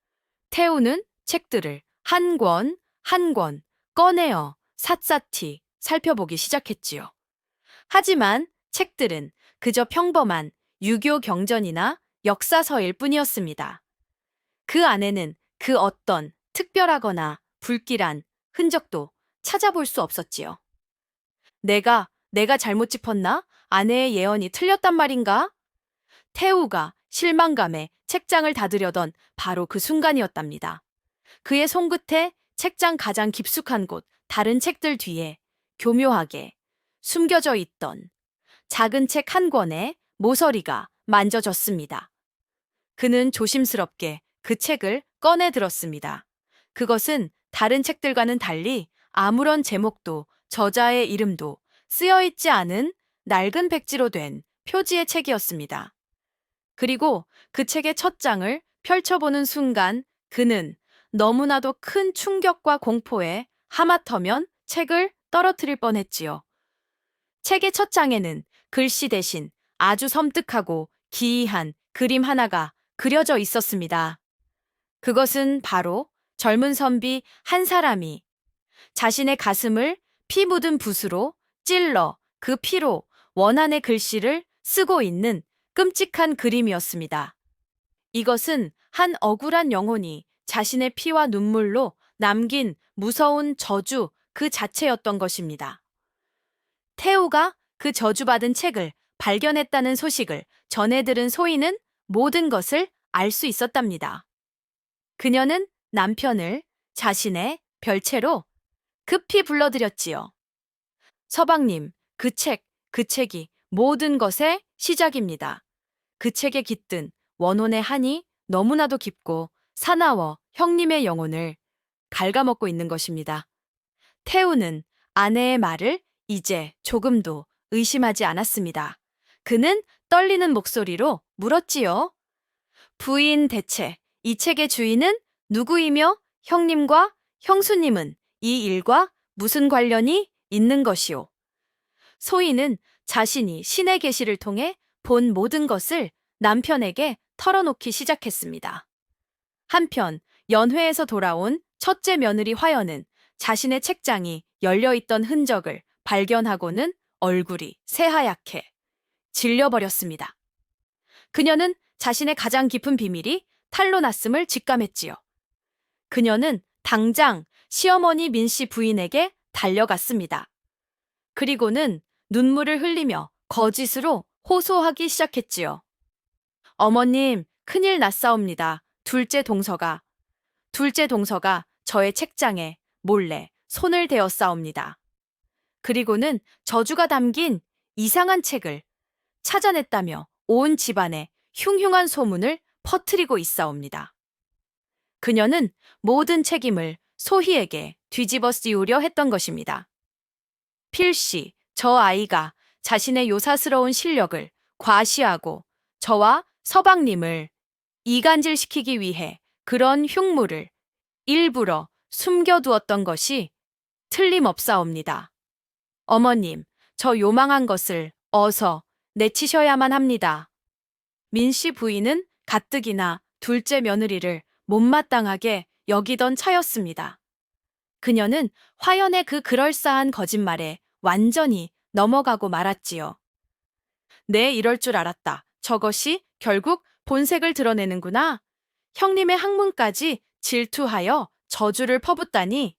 태우는 책들을 한 권 한 권 꺼내어 샅샅이 살펴보기 시작했지요. 하지만 책들은 그저 평범한 유교 경전이나 역사서일 뿐이었습니다. 그 안에는 그 어떤 특별하거나 불길한 흔적도 찾아볼 수 없었지요. 내가 잘못 짚었나? 아내의 예언이 틀렸단 말인가? 태우가 실망감에 책장을 닫으려던 바로 그 순간이었답니다. 그의 손끝에 책장 가장 깊숙한 곳, 다른 책들 뒤에 교묘하게 숨겨져 있던 작은 책 한 권의 모서리가 만져졌습니다. 그는 조심스럽게 그 책을 꺼내 들었습니다. 그것은 다른 책들과는 달리 아무런 제목도 저자의 이름도 쓰여 있지 않은 낡은 백지로 된 표지의 책이었습니다. 그리고 그 책의 첫 장을 펼쳐보는 순간 그는 너무나도 큰 충격과 공포에 하마터면 책을 떨어뜨릴 뻔했지요. 책의 첫 장에는 글씨 대신 아주 섬뜩하고 기이한 그림 하나가 그려져 있었습니다. 그것은 바로 젊은 선비 한 사람이 자신의 가슴을 피 묻은 붓으로 찔러 그 피로 원한의 글씨를 쓰고 있는 끔찍한 그림이었습니다. 이것은 한 억울한 영혼이 자신의 피와 눈물로 남긴 무서운 저주 그 자체였던 것입니다. 태우가 그 저주받은 책을 발견했다는 소식을 전해 들은 소희는 모든 것을 알 수 있었답니다. 그녀는 남편을 자신의 별채로 급히 불러들였지요. 서방님, 그 책이 모든 것의 시작입니다. 그 책에 깃든 원혼의 한이 너무나도 깊고 사나워 형님의 영혼을 갉아먹고 있는 것입니다. 태우는 아내의 말을 이제 조금도 의심하지 않았습니다. 그는 떨리는 목소리로 물었지요. 부인 대체 이 책의 주인은 누구이며 형님과 형수님은 이 일과 무슨 관련이 있는 것이오? 소희는 자신이 신의 계시를 통해 본 모든 것을 남편에게 털어놓기 시작했습니다. 한편 연회에서 돌아온 첫째 며느리 화연은 자신의 책장이 열려있던 흔적을 발견하고는 얼굴이 새하얗게 질려버렸습니다. 그녀는 자신의 가장 깊은 비밀이 탈로 났음을 직감했지요. 그녀는 당장 시어머니 민 씨 부인에게 달려갔습니다. 그리고는 눈물을 흘리며 거짓으로 호소하기 시작했지요. 어머님, 큰일 났사옵니다. 둘째 동서가 저의 책장에 몰래 손을 대었사옵니다. 그리고는 저주가 담긴 이상한 책을 찾아냈다며 온 집안에 흉흉한 소문을 퍼뜨리고 있사옵니다. 그녀는 모든 책임을 소희에게 뒤집어 씌우려 했던 것입니다. 필시 저 아이가 자신의 요사스러운 실력을 과시하고 저와 서방님을 이간질시키기 위해 그런 흉물을 일부러 숨겨두었던 것이 틀림없사옵니다. 어머님, 저 요망한 것을 어서 내치셔야만 합니다. 민 씨 부인은 가뜩이나 둘째 며느리를 못마땅하게 여기던 차였습니다. 그녀는 화연의 그 그럴싸한 거짓말에 완전히 넘어가고 말았지요. 네, 이럴 줄 알았다. 저것이 결국 본색을 드러내는구나. 형님의 학문까지 질투하여 저주를 퍼붓다니.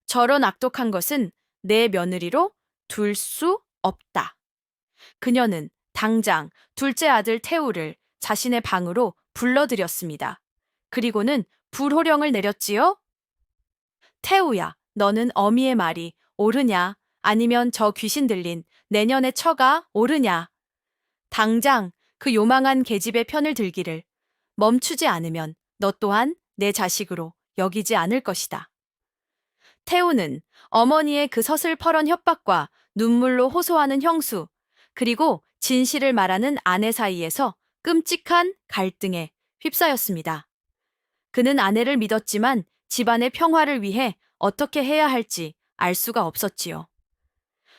저런 악독한 것은 내 며느리로 둘 수 없다. 그녀는 당장 둘째 아들 태우를 자신의 방으로 불러들였습니다. 그리고는 불호령을 내렸지요. 태우야, 너는 어미의 말이 옳으냐? 아니면 저 귀신 들린 내년의 처가 옳으냐? 당장 그 요망한 계집의 편을 들기를 멈추지 않으면 너 또한 내 자식으로 여기지 않을 것이다. 태우는 어머니의 그 서슬퍼런 협박과 눈물로 호소하는 형수, 그리고 진실을 말하는 아내 사이에서 끔찍한 갈등에 휩싸였습니다. 그는 아내를 믿었지만 집안의 평화를 위해 어떻게 해야 할지 알 수가 없었지요.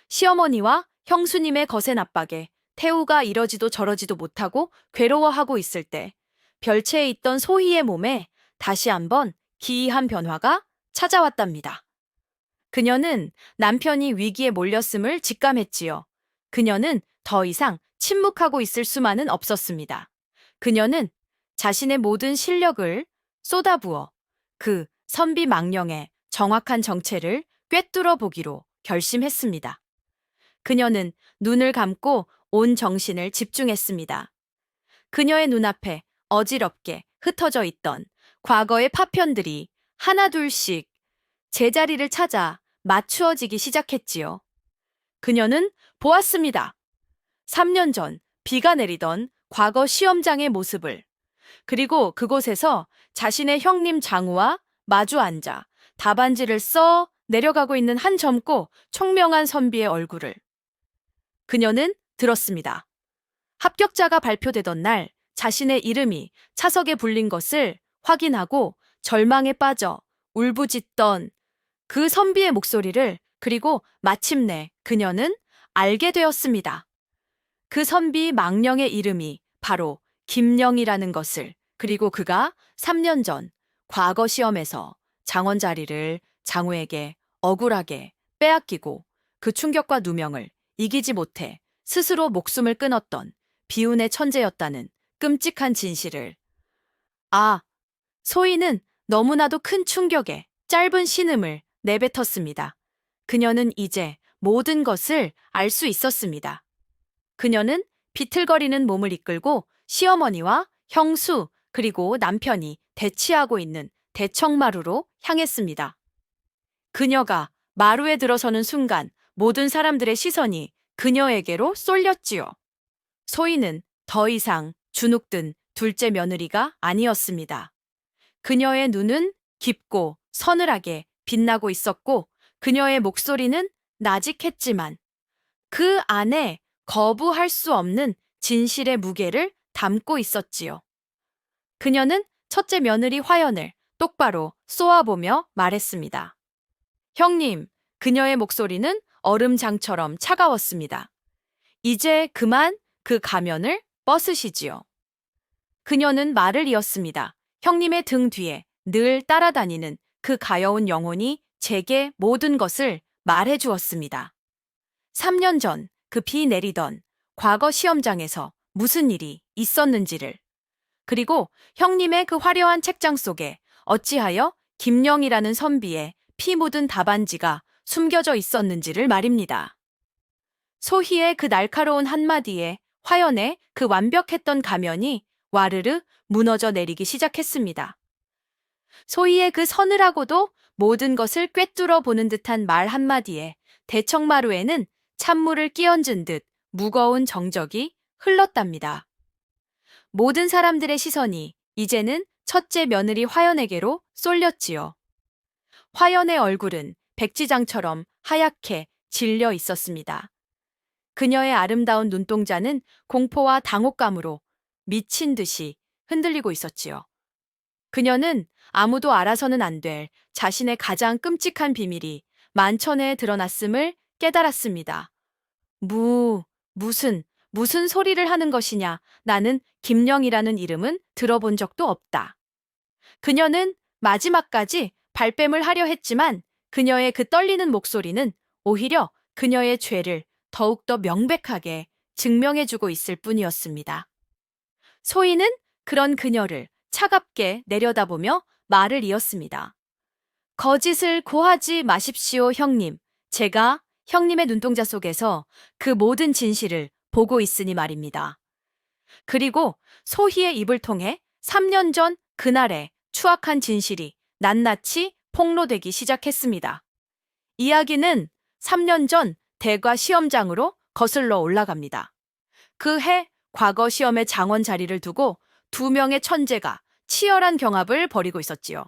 시어머니와 형수님의 거센 압박에 태우가 이러지도 저러지도 못하고 괴로워하고 있을 때 별채에 있던 소희의 몸에 다시 한번 기이한 변화가 찾아왔답니다. 그녀는 남편이 위기에 몰렸음을 직감했지요. 그녀는 더 이상 침묵하고 있을 수만은 없었습니다. 그녀는 자신의 모든 실력을 쏟아부어 그 선비망령의 정확한 정체를 꿰뚫어 보기로 결심했습니다. 그녀는 눈을 감고 온 정신을 집중했습니다. 그녀의 눈앞에 어지럽게 흩어져 있던 과거의 파편들이 하나둘씩 제자리를 찾아 맞추어지기 시작했지요. 그녀는 보았습니다. 3년 전 비가 내리던 과거 시험장의 모습을, 그리고 그곳에서 자신의 형님 장우와 마주 앉아 답안지를 써 내려가고 있는 한 젊고 총명한 선비의 얼굴을. 그녀는 들었습니다. 합격자가 발표되던 날 자신의 이름이 차석에 불린 것을 확인하고 절망에 빠져 울부짖던 그 선비의 목소리를, 그리고 마침내 그녀는 알게 되었습니다. 그 선비 망령의 이름이 바로 김령이라는 것을, 그리고 그가 3년 전 과거 시험에서 장원 자리를 장우에게 억울하게 빼앗기고 그 충격과 누명을 이기지 못해 스스로 목숨을 끊었던 비운의 천재였다는 끔찍한 진실을. 아, 소희는 너무나도 큰 충격에 짧은 신음을 내뱉었습니다. 그녀는 이제 모든 것을 알 수 있었습니다. 그녀는 비틀거리는 몸을 이끌고 시어머니와 형수, 그리고 남편이 대치하고 있는 대청마루로 향했습니다. 그녀가 마루에 들어서는 순간 모든 사람들의 시선이 그녀에게로 쏠렸지요. 소희는 더 이상 주눅든 둘째 며느리가 아니었습니다. 그녀의 눈은 깊고 서늘하게 빛나고 있었고, 그녀의 목소리는 나직했지만 그 안에 거부할 수 없는 진실의 무게를 담고 있었지요. 그녀는 첫째 며느리 화연을 똑바로 쏘아보며 말했습니다. 형님, 그녀의 목소리는 얼음장처럼 차가웠습니다. 이제 그만 그 가면을 벗으시지요. 그녀는 말을 이었습니다. 형님의 등 뒤에 늘 따라다니는 그 가여운 영혼이 제게 모든 것을 말해 주었습니다. 3년 전 그 비 내리던 과거 시험장에서 무슨 일이 있었는지를, 그리고 형님의 그 화려한 책장 속에 어찌하여 김령이라는 선비의 피 묻은 답안지가 숨겨져 있었는지를 말입니다. 소희의 그 날카로운 한마디에 화연의 그 완벽했던 가면이 와르르 무너져 내리기 시작했습니다. 소희의 그 서늘하고도 모든 것을 꿰뚫어 보는 듯한 말 한마디에 대청마루에는 찬물을 끼얹은 듯 무거운 정적이 흘렀답니다. 모든 사람들의 시선이 이제는 첫째 며느리 화연에게로 쏠렸지요. 화연의 얼굴은 백지장처럼 하얗게 질려 있었습니다. 그녀의 아름다운 눈동자는 공포와 당혹감으로 미친 듯이 흔들리고 있었지요. 그녀는 아무도 알아서는 안 될 자신의 가장 끔찍한 비밀이 만천에 드러났음을 깨달았습니다. 무슨 소리를 하는 것이냐. 나는 김령이라는 이름은 들어본 적도 없다. 그녀는 마지막까지 발뺌을 하려 했지만 그녀의 그 떨리는 목소리는 오히려 그녀의 죄를 더욱더 명백하게 증명해주고 있을 뿐이었습니다. 소희는 그런 그녀를 차갑게 내려다보며 말을 이었습니다. 거짓을 고하지 마십시오, 형님. 제가 형님의 눈동자 속에서 그 모든 진실을 보고 있으니 말입니다. 그리고 소희의 입을 통해 3년 전 그날의 추악한 진실이 낱낱이 폭로되기 시작했습니다. 이야기는 3년 전 대과 시험장으로 거슬러 올라갑니다. 그 해 과거 시험의 장원 자리를 두고 두 명의 천재가 치열한 경합을 벌이고 있었지요.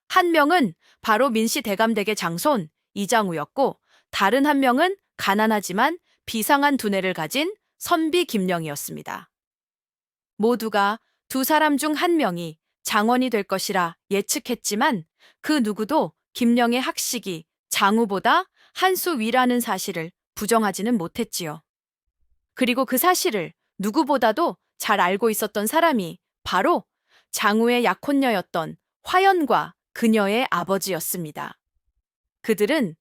한 명은 바로 민씨 대감댁의 장손 이장우였고, 다른 한 명은 가난하지만 비상한 두뇌를 가진 선비 김령이었습니다. 모두가 두 사람 중 한 명이 장원이 될 것이라 예측했지만 그 누구도 김령의 학식이 장우보다 한 수 위라는 사실을 부정하지는 못했지요. 그리고 그 사실을 누구보다도 잘 알고 있었던 사람이 바로 장우의 약혼녀였던 화연과 그녀의 아버지였습니다. 그들은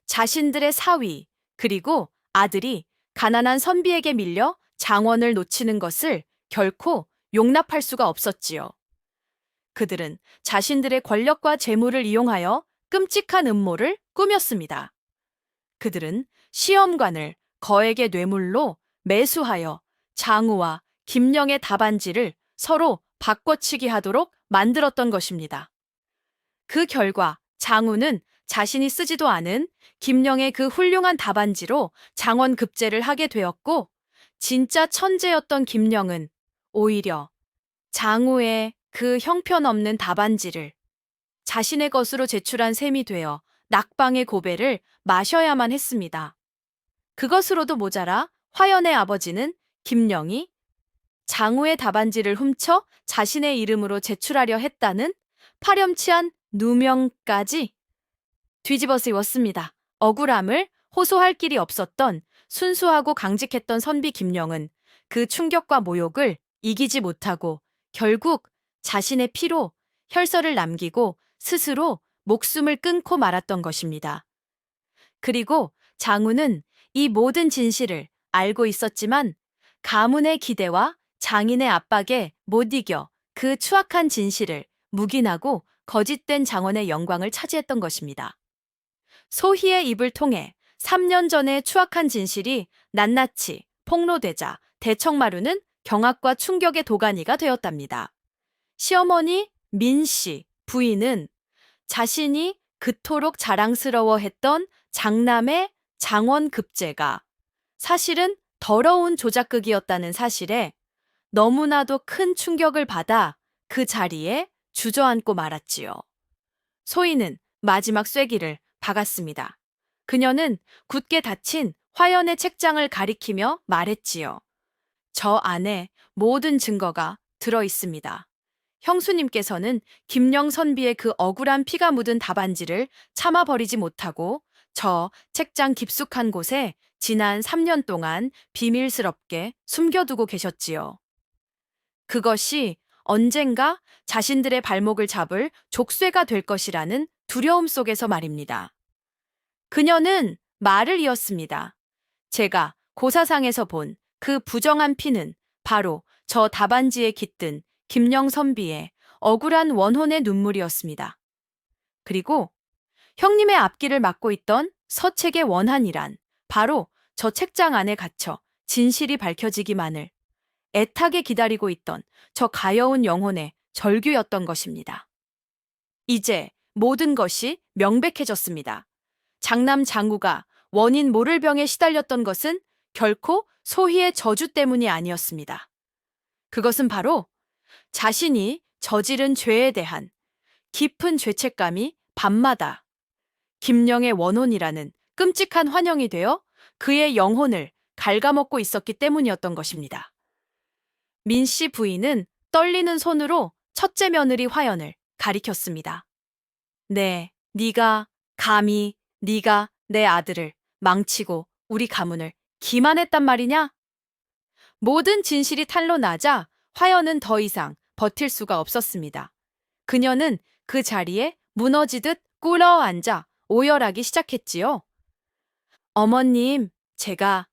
자신들의 사위 그리고 아들이 가난한 선비에게 밀려 장원을 놓치는 것을 결코 용납할 수가 없었지요. 그들은 자신들의 권력과 재물을 이용하여 끔찍한 음모를 꾸몄습니다. 그들은 시험관을 거액의 뇌물로 매수하여 장우와 김령의 답안지를 서로 바꿔치기 하도록 만들었던 것입니다. 그 결과 장우는 자신이 쓰지도 않은 김령의 그 훌륭한 답안지로 장원급제를 하게 되었고, 진짜 천재였던 김령은 오히려 장우의 그 형편없는 답안지를 자신의 것으로 제출한 셈이 되어 낙방의 고배를 마셔야만 했습니다. 그것으로도 모자라 화연의 아버지는 김령이 장우의 답안지를 훔쳐 자신의 이름으로 제출하려 했다는 파렴치한 누명까지 뒤집어 쓰였습니다. 억울함을 호소할 길이 없었던 순수하고 강직했던 선비 김령은 그 충격과 모욕을 이기지 못하고 결국 자신의 피로 혈서를 남기고 스스로 목숨을 끊고 말았던 것입니다. 그리고 장우는 이 모든 진실을 알고 있었지만 가문의 기대와 장인의 압박에 못 이겨 그 추악한 진실을 묵인하고 거짓된 장원의 영광을 차지했던 것입니다. 소희의 입을 통해 3년 전의 추악한 진실이 낱낱이 폭로되자 대청마루는 경악과 충격의 도가니가 되었답니다. 시어머니 민씨 부인은 자신이 그토록 자랑스러워했던 장남의 장원급제가 사실은 더러운 조작극이었다는 사실에 너무나도 큰 충격을 받아 그 자리에 주저앉고 말았지요. 소희는 마지막 쐐기를 박았습니다. 그녀는 굳게 닫힌 화연의 책장을 가리키며 말했지요. 저 안에 모든 증거가 들어 있습니다. 형수님께서는 김령 선비의 그 억울한 피가 묻은 답안지를 참아버리지 못하고 저 책장 깊숙한 곳에 지난 3년 동안 비밀스럽게 숨겨두고 계셨지요. 그것이 언젠가 자신들의 발목을 잡을 족쇄가 될 것이라는 두려움 속에서 말입니다. 그녀는 말을 이었습니다. 제가 고사상에서 본 그 부정한 피는 바로 저 답안지에 깃든 김영선비의 억울한 원혼의 눈물이었습니다. 그리고 형님의 앞길을 막고 있던 서책의 원한이란 바로 저 책장 안에 갇혀 진실이 밝혀지기만을 애타게 기다리고 있던 저 가여운 영혼의 절규였던 것입니다. 이제 모든 것이 명백해졌습니다. 장남 장우가 원인 모를 병에 시달렸던 것은 결코 소희의 저주 때문이 아니었습니다. 그것은 바로 자신이 저지른 죄에 대한 깊은 죄책감이 밤마다 김령의 원혼이라는 끔찍한 환영이 되어 그의 영혼을 갉아먹고 있었기 때문이었던 것입니다. 민 씨 부인은 떨리는 손으로 첫째 며느리 화연을 가리켰습니다. 네, 네가 감히 네가 내 아들을 망치고 우리 가문을 기만했단 말이냐? 모든 진실이 탄로나자 화연은 더 이상 버틸 수가 없었습니다. 그녀는 그 자리에 무너지듯 꿇어앉아 오열하기 시작했지요. 어머님, 제가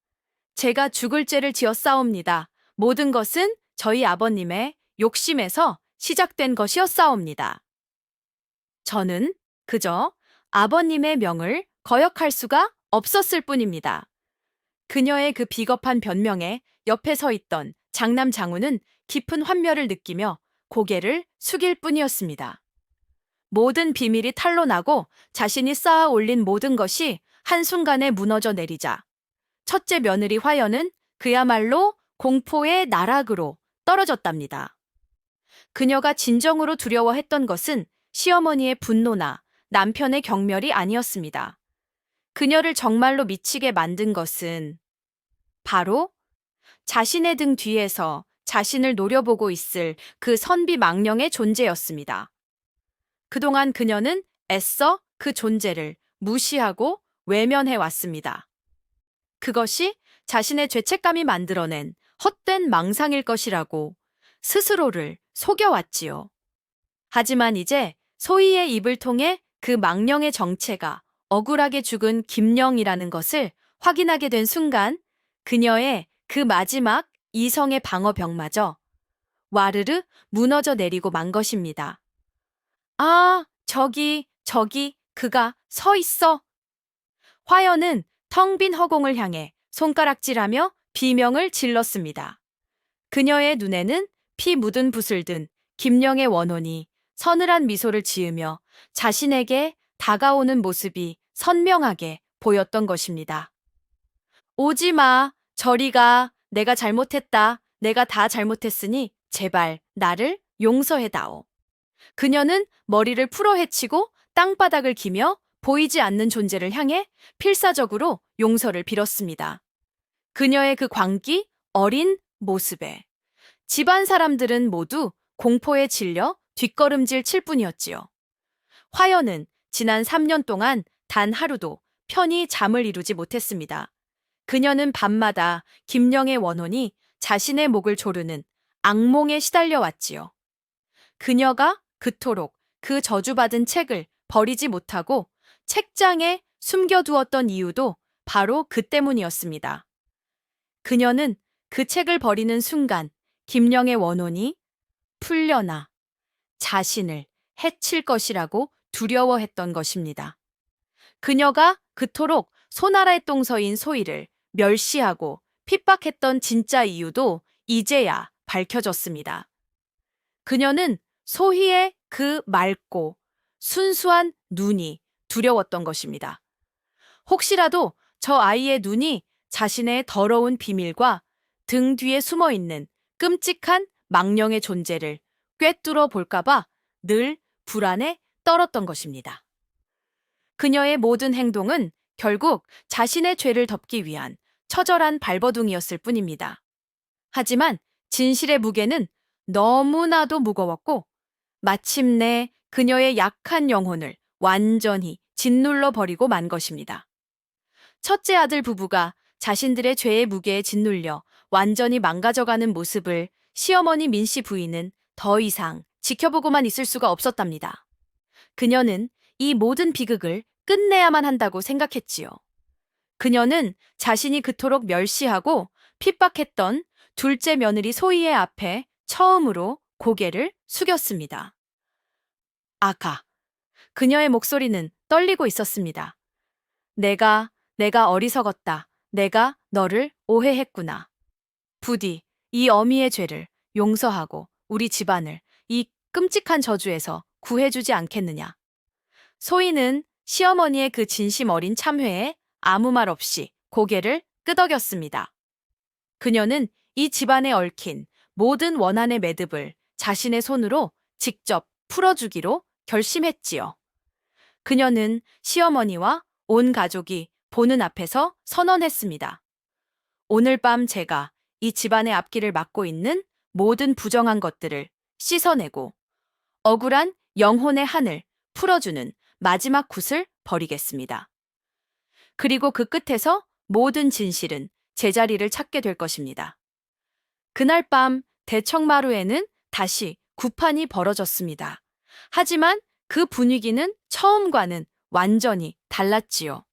죽을 죄를 지었사옵니다. 모든 것은 저희 아버님의 욕심에서 시작된 것이었사옵니다. 저는 그저 아버님의 명을 거역할 수가 없었을 뿐입니다. 그녀의 그 비겁한 변명에 옆에 서 있던 장남 장우는 깊은 환멸을 느끼며 고개를 숙일 뿐이었습니다. 모든 비밀이 탄로나고 자신이 쌓아 올린 모든 것이 한순간에 무너져 내리자 첫째 며느리 화연은 그야말로 공포의 나락으로 떨어졌답니다. 그녀가 진정으로 두려워했던 것은 시어머니의 분노나 남편의 경멸이 아니었습니다. 그녀를 정말로 미치게 만든 것은 바로 자신의 등 뒤에서 자신을 노려보고 있을 그 선비 망령의 존재였습니다. 그동안 그녀는 애써 그 존재를 무시하고 외면해 왔습니다. 그것이 자신의 죄책감이 만들어낸 헛된 망상일 것이라고 스스로를 속여왔지요. 하지만 이제 소희의 입을 통해 그 망령의 정체가 억울하게 죽은 김령이라는 것을 확인하게 된 순간 그녀의 그 마지막 이성의 방어벽마저 와르르 무너져 내리고 만 것입니다. 아, 저기, 그가 서 있어. 화연은 텅 빈 허공을 향해 손가락질하며 비명을 질렀습니다. 그녀의 눈에는 피 묻은 붓을 든 김령의 원혼이 서늘한 미소를 지으며 자신에게 다가오는 모습이 선명하게 보였던 것입니다. 오지 마, 저리 가, 내가 잘못했다, 내가 다 잘못했으니 제발 나를 용서해다오. 그녀는 머리를 풀어헤치고 땅바닥을 기며 보이지 않는 존재를 향해 필사적으로 용서를 빌었습니다. 그녀의 그 광기 어린 모습에 집안 사람들은 모두 공포에 질려 뒷걸음질 칠 뿐이었지요. 화연은 지난 3년 동안 단 하루도 편히 잠을 이루지 못했습니다. 그녀는 밤마다 김령의 원혼이 자신의 목을 조르는 악몽에 시달려왔지요. 그녀가 그토록 그 저주받은 책을 버리지 못하고 책장에 숨겨두었던 이유도 바로 그 때문이었습니다. 그녀는 그 책을 버리는 순간 김령의 원혼이 풀려나 자신을 해칠 것이라고 두려워했던 것입니다. 그녀가 그토록 소나라의 똥서인 소희를 멸시하고 핍박했던 진짜 이유도 이제야 밝혀졌습니다. 그녀는 소희의 그 맑고 순수한 눈이 두려웠던 것입니다. 혹시라도 저 아이의 눈이 자신의 더러운 비밀과 등 뒤에 숨어 있는 끔찍한 망령의 존재를 꿰뚫어 볼까봐 늘 불안에 떨었던 것입니다. 그녀의 모든 행동은 결국 자신의 죄를 덮기 위한 처절한 발버둥이었을 뿐입니다. 하지만 진실의 무게는 너무나도 무거웠고 마침내 그녀의 약한 영혼을 완전히 짓눌러 버리고 만 것입니다. 첫째 아들 부부가 자신들의 죄의 무게에 짓눌려 완전히 망가져가는 모습을 시어머니 민씨 부인은 더 이상 지켜보고만 있을 수가 없었답니다. 그녀는 이 모든 비극을 끝내야만 한다고 생각했지요. 그녀는 자신이 그토록 멸시하고 핍박했던 둘째 며느리 소희의 앞에 처음으로 고개를 숙였습니다. 아가. 그녀의 목소리는 떨리고 있었습니다. 내가 어리석었다. 내가 너를 오해했구나. 부디 이 어미의 죄를 용서하고 우리 집안을 이 끔찍한 저주에서 구해주지 않겠느냐. 소희는 시어머니의 그 진심 어린 참회에 아무 말 없이 고개를 끄덕였습니다. 그녀는 이 집안에 얽힌 모든 원한의 매듭을 자신의 손으로 직접 풀어주기로 결심했지요. 그녀는 시어머니와 온 가족이 보는 앞에서 선언했습니다. 오늘 밤 제가 이 집안의 앞길을 막고 있는 모든 부정한 것들을 씻어내고 억울한 영혼의 한을 풀어주는 마지막 굿을 벌이겠습니다. 그리고 그 끝에서 모든 진실은 제자리를 찾게 될 것입니다. 그날 밤 대청마루에는 다시 구판이 벌어졌습니다. 하지만 그 분위기는 처음과는 완전히 달랐지요.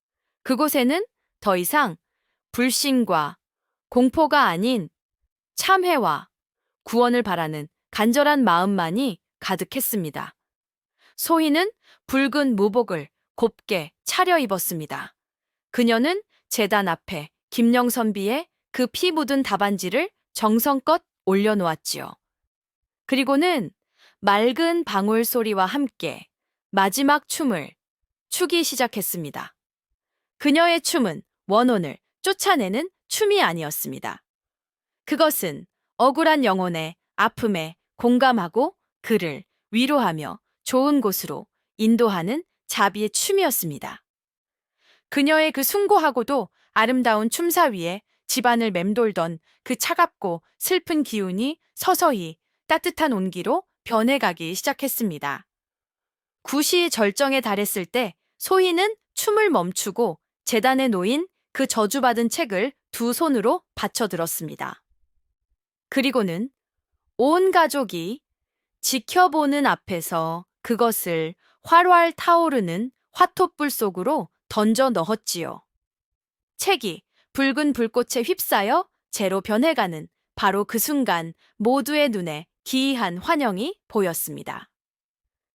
그곳에는 더 이상 불신과 공포가 아닌 참회와 구원을 바라는 간절한 마음만이 가득했습니다. 소희는 붉은 무복을 곱게 차려입었습니다. 그녀는 제단 앞에 김영선비의 그 피 묻은 답안지를 정성껏 올려놓았지요. 그리고는 맑은 방울 소리와 함께 마지막 춤을 추기 시작했습니다. 그녀의 춤은 원혼을 쫓아내는 춤이 아니었습니다. 그것은 억울한 영혼의 아픔에 공감하고 그를 위로하며 좋은 곳으로 인도하는 자비의 춤이었습니다. 그녀의 그 숭고하고도 아름다운 춤사 위에 집안을 맴돌던 그 차갑고 슬픈 기운이 서서히 따뜻한 온기로 변해가기 시작했습니다. 굿이 절정에 달했을 때 소희는 춤을 멈추고 제단에 놓인 그 저주받은 책을 두 손으로 받쳐들었습니다. 그리고는 온 가족이 지켜보는 앞에서 그것을 활활 타오르는 화톳불 속으로 던져 넣었지요. 책이 붉은 불꽃에 휩싸여 재로 변해가는 바로 그 순간 모두의 눈에 기이한 환영이 보였습니다.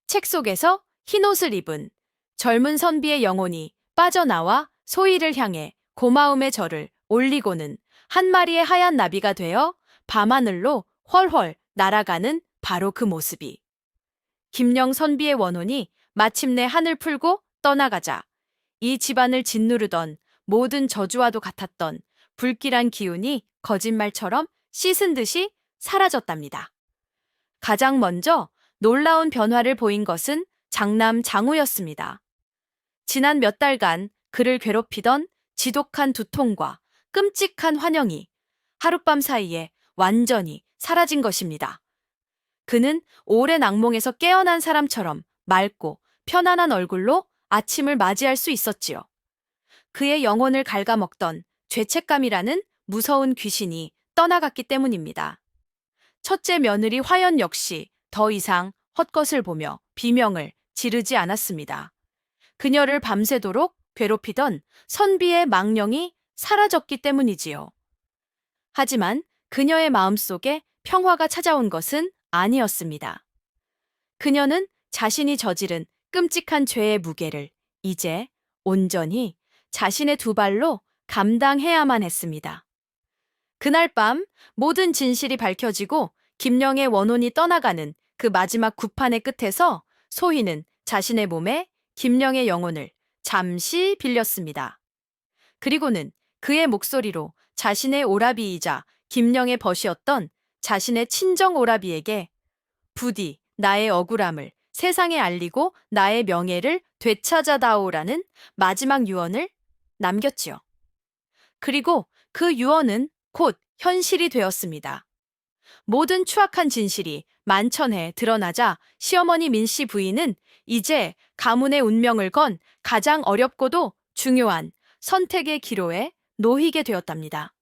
책 속에서 흰옷을 입은 젊은 선비의 영혼이 빠져나와 소희를 향해 고마움의 절을 올리고는 한 마리의 하얀 나비가 되어 밤하늘로 훨훨 날아가는 바로 그 모습이 김영 선비의 원혼이 마침내 하늘 풀고 떠나가자 이 집안을 짓누르던 모든 저주와도 같았던 불길한 기운이 거짓말처럼 씻은 듯이 사라졌답니다. 가장 먼저 놀라운 변화를 보인 것은 장남 장우였습니다. 지난 몇 달간 그를 괴롭히던 지독한 두통과 끔찍한 환영이 하룻밤 사이에 완전히 사라진 것입니다. 그는 오랜 악몽에서 깨어난 사람처럼 맑고 편안한 얼굴로 아침을 맞이할 수 있었지요. 그의 영혼을 갉아먹던 죄책감이라는 무서운 귀신이 떠나갔기 때문입니다. 첫째 며느리 화연 역시 더 이상 헛것을 보며 비명을 지르지 않았습니다. 그녀를 밤새도록 괴롭히던 선비의 망령이 사라졌기 때문이지요. 하지만 그녀의 마음속에 평화가 찾아온 것은 아니었습니다. 그녀는 자신이 저지른 끔찍한 죄의 무게를 이제 온전히 자신의 두 발로 감당해야만 했습니다. 그날 밤 모든 진실이 밝혀지고 김영의 원혼이 떠나가는 그 마지막 구판의 끝에서 소희는 자신의 몸에 김영의 영혼을 잠시 빌렸습니다. 그리고는 그의 목소리로 자신의 오라비이자 김영의 벗이었던 자신의 친정 오라비에게 부디 나의 억울함을 세상에 알리고 나의 명예를 되찾아다오라는 마지막 유언을 남겼지요. 그리고 그 유언은 곧 현실이 되었습니다. 모든 추악한 진실이 만천해 드러나자 시어머니 민씨 부인은 이제 가문의 운명을 건 가장 어렵고도 중요한 선택의 기로에 놓이게 되었답니다.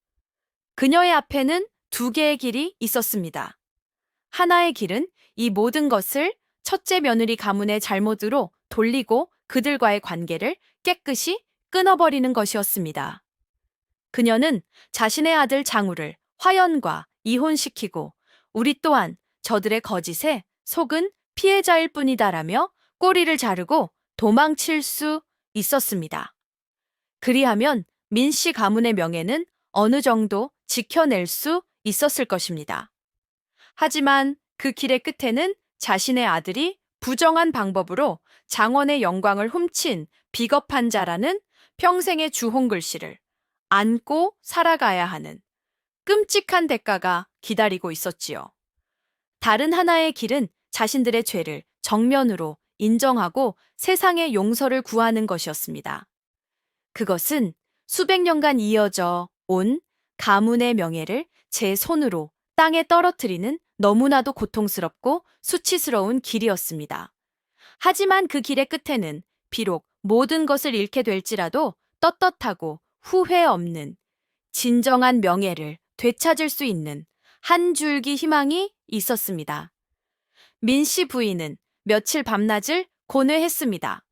그녀의 앞에는 두 개의 길이 있었습니다. 하나의 길은 이 모든 것을 첫째 며느리 가문의 잘못으로 돌리고 그들과의 관계를 깨끗이 끊어버리는 것이었습니다. 그녀는 자신의 아들 장우를 화연과 이혼시키고 우리 또한 저들의 거짓에 속은 피해자일 뿐이다라며 꼬리를 자르고 도망칠 수 있었습니다. 그리하면 민 씨 가문의 명예는 어느 정도 지켜낼 수 있었을 것입니다. 하지만 그 길의 끝에는 자신의 아들이 부정한 방법으로 장원의 영광을 훔친 비겁한 자라는 평생의 주홍글씨를 안고 살아가야 하는 끔찍한 대가가 기다리고 있었지요. 다른 하나의 길은 자신들의 죄를 정면으로 인정하고 세상의 용서를 구하는 것이었습니다. 그것은 수백 년간 이어져 온 가문의 명예를 제 손으로 땅에 떨어뜨리는 너무나도 고통스럽고 수치스러운 길이었습니다. 하지만 그 길의 끝에는 비록 모든 것을 잃게 될지라도 떳떳하고 후회 없는 진정한 명예를 되찾을 수 있는 한 줄기 희망이 있었습니다. 민 씨 부인은 며칠 밤낮을 고뇌했습니다.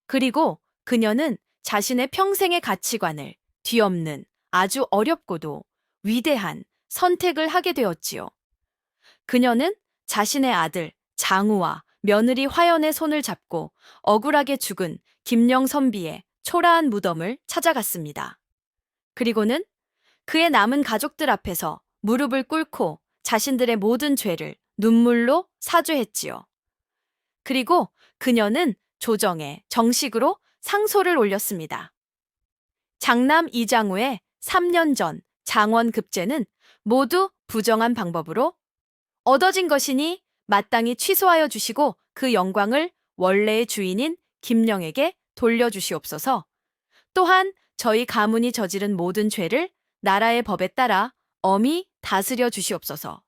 그리고 그녀는 자신의 평생의 가치관을 뒤엎는 아주 어렵고도 위대한 선택을 하게 되었지요. 그녀는 자신의 아들 장우와 며느리 화연의 손을 잡고 억울하게 죽은 김영 선비의 초라한 무덤을 찾아갔습니다. 그리고는 그의 남은 가족들 앞에서 무릎을 꿇고 자신들의 모든 죄를 눈물로 사죄했지요. 그리고 그녀는 조정에 정식으로 상소를 올렸습니다. 장남 이장우의 3년 전 장원급제는 모두 부정한 방법으로 얻어진 것이니 마땅히 취소하여 주시고 그 영광을 원래의 주인인 김령에게 돌려주시옵소서. 또한 저희 가문이 저지른 모든 죄를 나라의 법에 따라 엄히 다스려 주시옵소서.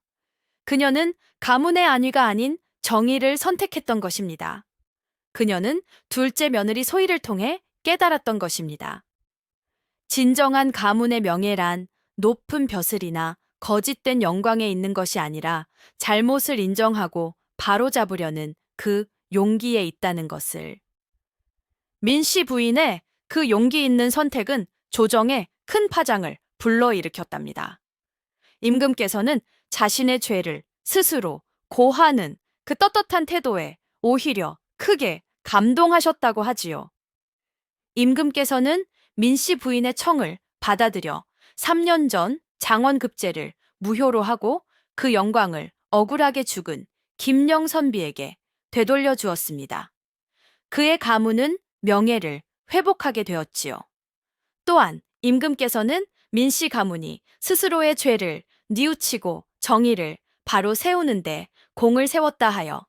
그녀는 가문의 안위가 아닌 정의를 선택했던 것입니다. 그녀는 둘째 며느리 소희를 통해 깨달았던 것입니다. 진정한 가문의 명예란 높은 벼슬이나 거짓된 영광에 있는 것이 아니라 잘못을 인정하고 바로잡으려는 그 용기에 있다는 것을. 민 씨 부인의 그 용기 있는 선택은 조정에 큰 파장을 불러일으켰답니다. 임금께서는 자신의 죄를 스스로 고하는 그 떳떳한 태도에 오히려 크게 감동하셨다고 하지요. 임금께서는 민 씨 부인의 청을 받아들여 3년 전 장원급제를 무효로 하고 그 영광을 억울하게 죽은 김영 선비에게 되돌려 주었습니다. 그의 가문은 명예를 회복하게 되었지요. 또한 임금께서는 민 씨 가문이 스스로의 죄를 뉘우치고 정의를 바로 세우는데 공을 세웠다 하여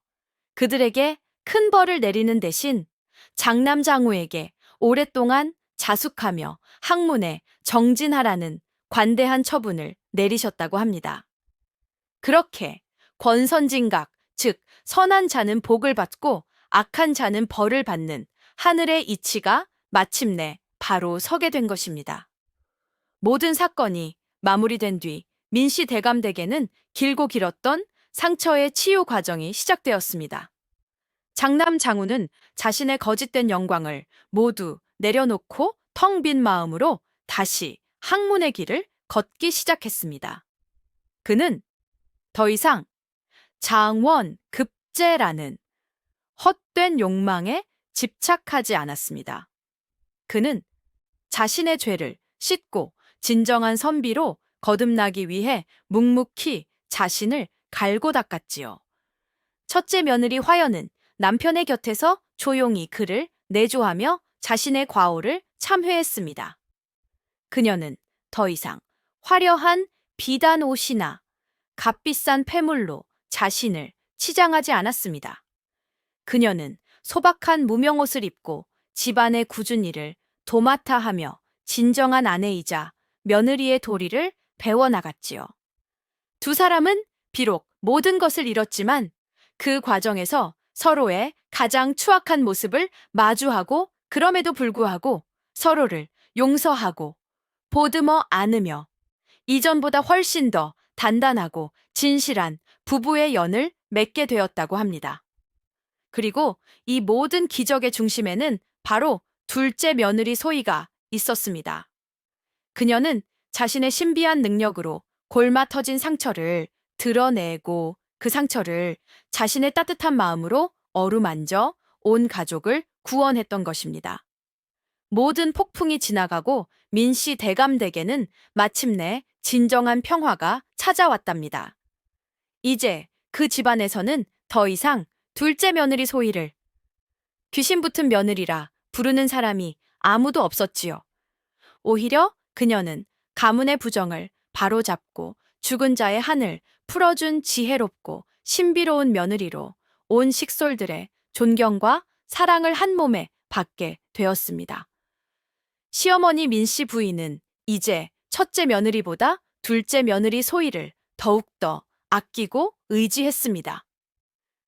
그들에게 큰 벌을 내리는 대신 장남 장우에게 오랫동안 자숙하며 학문에 정진하라는 관대한 처분을 내리셨다고 합니다. 그렇게 권선징각, 즉 선한 자는 복을 받고 악한 자는 벌을 받는 하늘의 이치가 마침내 바로 서게 된 것입니다. 모든 사건이 마무리된 뒤 민씨 대감댁에는 길고 길었던 상처의 치유 과정이 시작되었습니다. 장남 장우는 자신의 거짓된 영광을 모두 내려놓고 텅 빈 마음으로 다시 학문의 길을 걷기 시작했습니다. 그는 더 이상 장원급제라는 헛된 욕망에 집착하지 않았습니다. 그는 자신의 죄를 씻고 진정한 선비로 거듭나기 위해 묵묵히 자신을 갈고 닦았지요. 첫째 며느리 화연은 남편의 곁에서 조용히 그를 내조하며 자신의 과오를 참회했습니다. 그녀는 더 이상 화려한 비단 옷이나 값비싼 폐물로 자신을 치장하지 않았습니다. 그녀는 소박한 무명옷을 입고 집안의 굳은 일을 도맡아 하며 진정한 아내이자 며느리의 도리를 배워나갔지요. 두 사람은 비록 모든 것을 잃었지만 그 과정에서 서로의 가장 추악한 모습을 마주하고 그럼에도 불구하고 서로를 용서하고 보듬어 안으며 이전보다 훨씬 더 단단하고 진실한 부부의 연을 맺게 되었다고 합니다. 그리고 이 모든 기적의 중심에는 바로 둘째 며느리 소희가 있었습니다. 그녀는 자신의 신비한 능력으로 골마 터진 상처를 드러내고 그 상처를 자신의 따뜻한 마음으로 어루만져 온 가족을 구원했던 것입니다. 모든 폭풍이 지나가고 민씨 대감댁에는 마침내 진정한 평화가 찾아왔답니다. 이제 그 집안에서는 더 이상 둘째 며느리 소희를 귀신 붙은 며느리라 부르는 사람이 아무도 없었지요. 오히려 그녀는 가문의 부정을 바로잡고 죽은 자의 한을 풀어준 지혜롭고 신비로운 며느리로 온 식솔들의 존경과 사랑을 한 몸에 받게 되었습니다. 시어머니 민씨 부인은 이제 첫째 며느리보다 둘째 며느리 소희를 더욱더 아끼고 의지했습니다.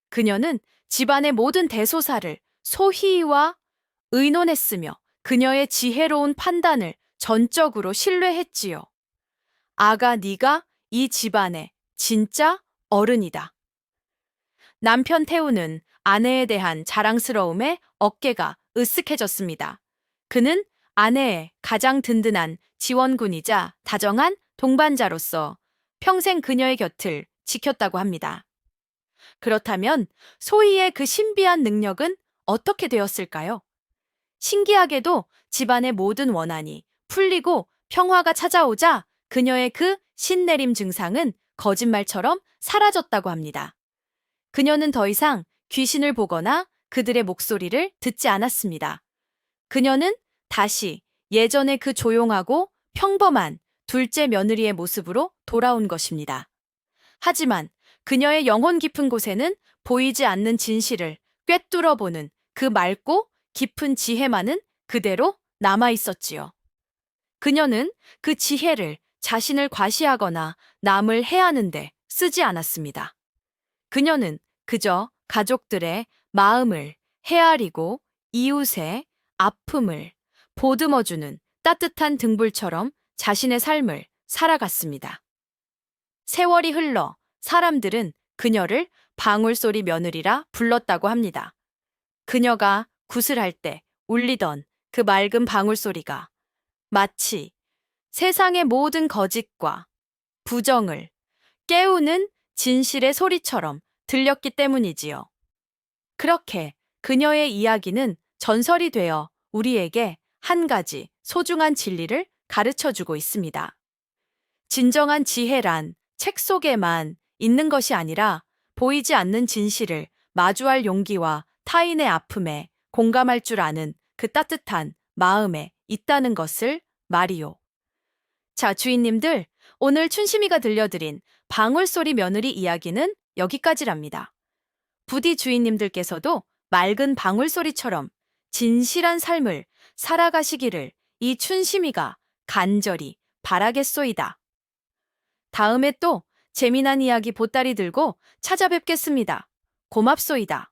그녀는 집안의 모든 대소사를 소희와 의논했으며 그녀의 지혜로운 판단을 전적으로 신뢰했지요. 아가, 네가 이 집안의 진짜 어른이다. 남편 태우는 아내에 대한 자랑스러움에 어깨가 으쓱해졌습니다. 그는 아내의 가장 든든한 지원군이자 다정한 동반자로서 평생 그녀의 곁을 지켰다고 합니다. 그렇다면 소희의 그 신비한 능력은 어떻게 되었을까요? 신기하게도 집안의 모든 원한이 풀리고 평화가 찾아오자 그녀의 그 신내림 증상은 거짓말처럼 사라졌다고 합니다. 그녀는 더 이상 귀신을 보거나 그들의 목소리를 듣지 않았습니다. 그녀는 다시 예전의 그 조용하고 평범한 둘째 며느리의 모습으로 돌아온 것입니다. 하지만 그녀의 영혼 깊은 곳에는 보이지 않는 진실을 꿰뚫어보는 그 맑고 깊은 지혜만은 그대로 남아 있었지요. 그녀는 그 지혜를 자신을 과시하거나 남을 해하는데 쓰지 않았습니다. 그녀는 그저 가족들의 마음을 헤아리고 이웃의 아픔을 보듬어주는 따뜻한 등불처럼 자신의 삶을 살아갔습니다. 세월이 흘러 사람들은 그녀를 방울소리 며느리라 불렀다고 합니다. 그녀가 구슬할 때 울리던 그 맑은 방울소리가 마치 세상의 모든 거짓과 부정을 깨우는 진실의 소리처럼 들렸기 때문이지요. 그렇게 그녀의 이야기는 전설이 되어 우리에게 한 가지 소중한 진리를 가르쳐 주고 있습니다. 진정한 지혜란 책 속에만 있는 것이 아니라 보이지 않는 진실을 마주할 용기와 타인의 아픔에 공감할 줄 아는 그 따뜻한 마음에 있다는 것을 말이요. 자, 주인님들, 오늘 춘심이가 들려드린 방울소리 며느리 이야기는 여기까지랍니다. 부디 주인님들께서도 맑은 방울소리처럼 진실한 삶을 살아가시기를 이 춘심이가 간절히 바라겠소이다. 다음에 또 재미난 이야기 보따리 들고 찾아뵙겠습니다. 고맙소이다.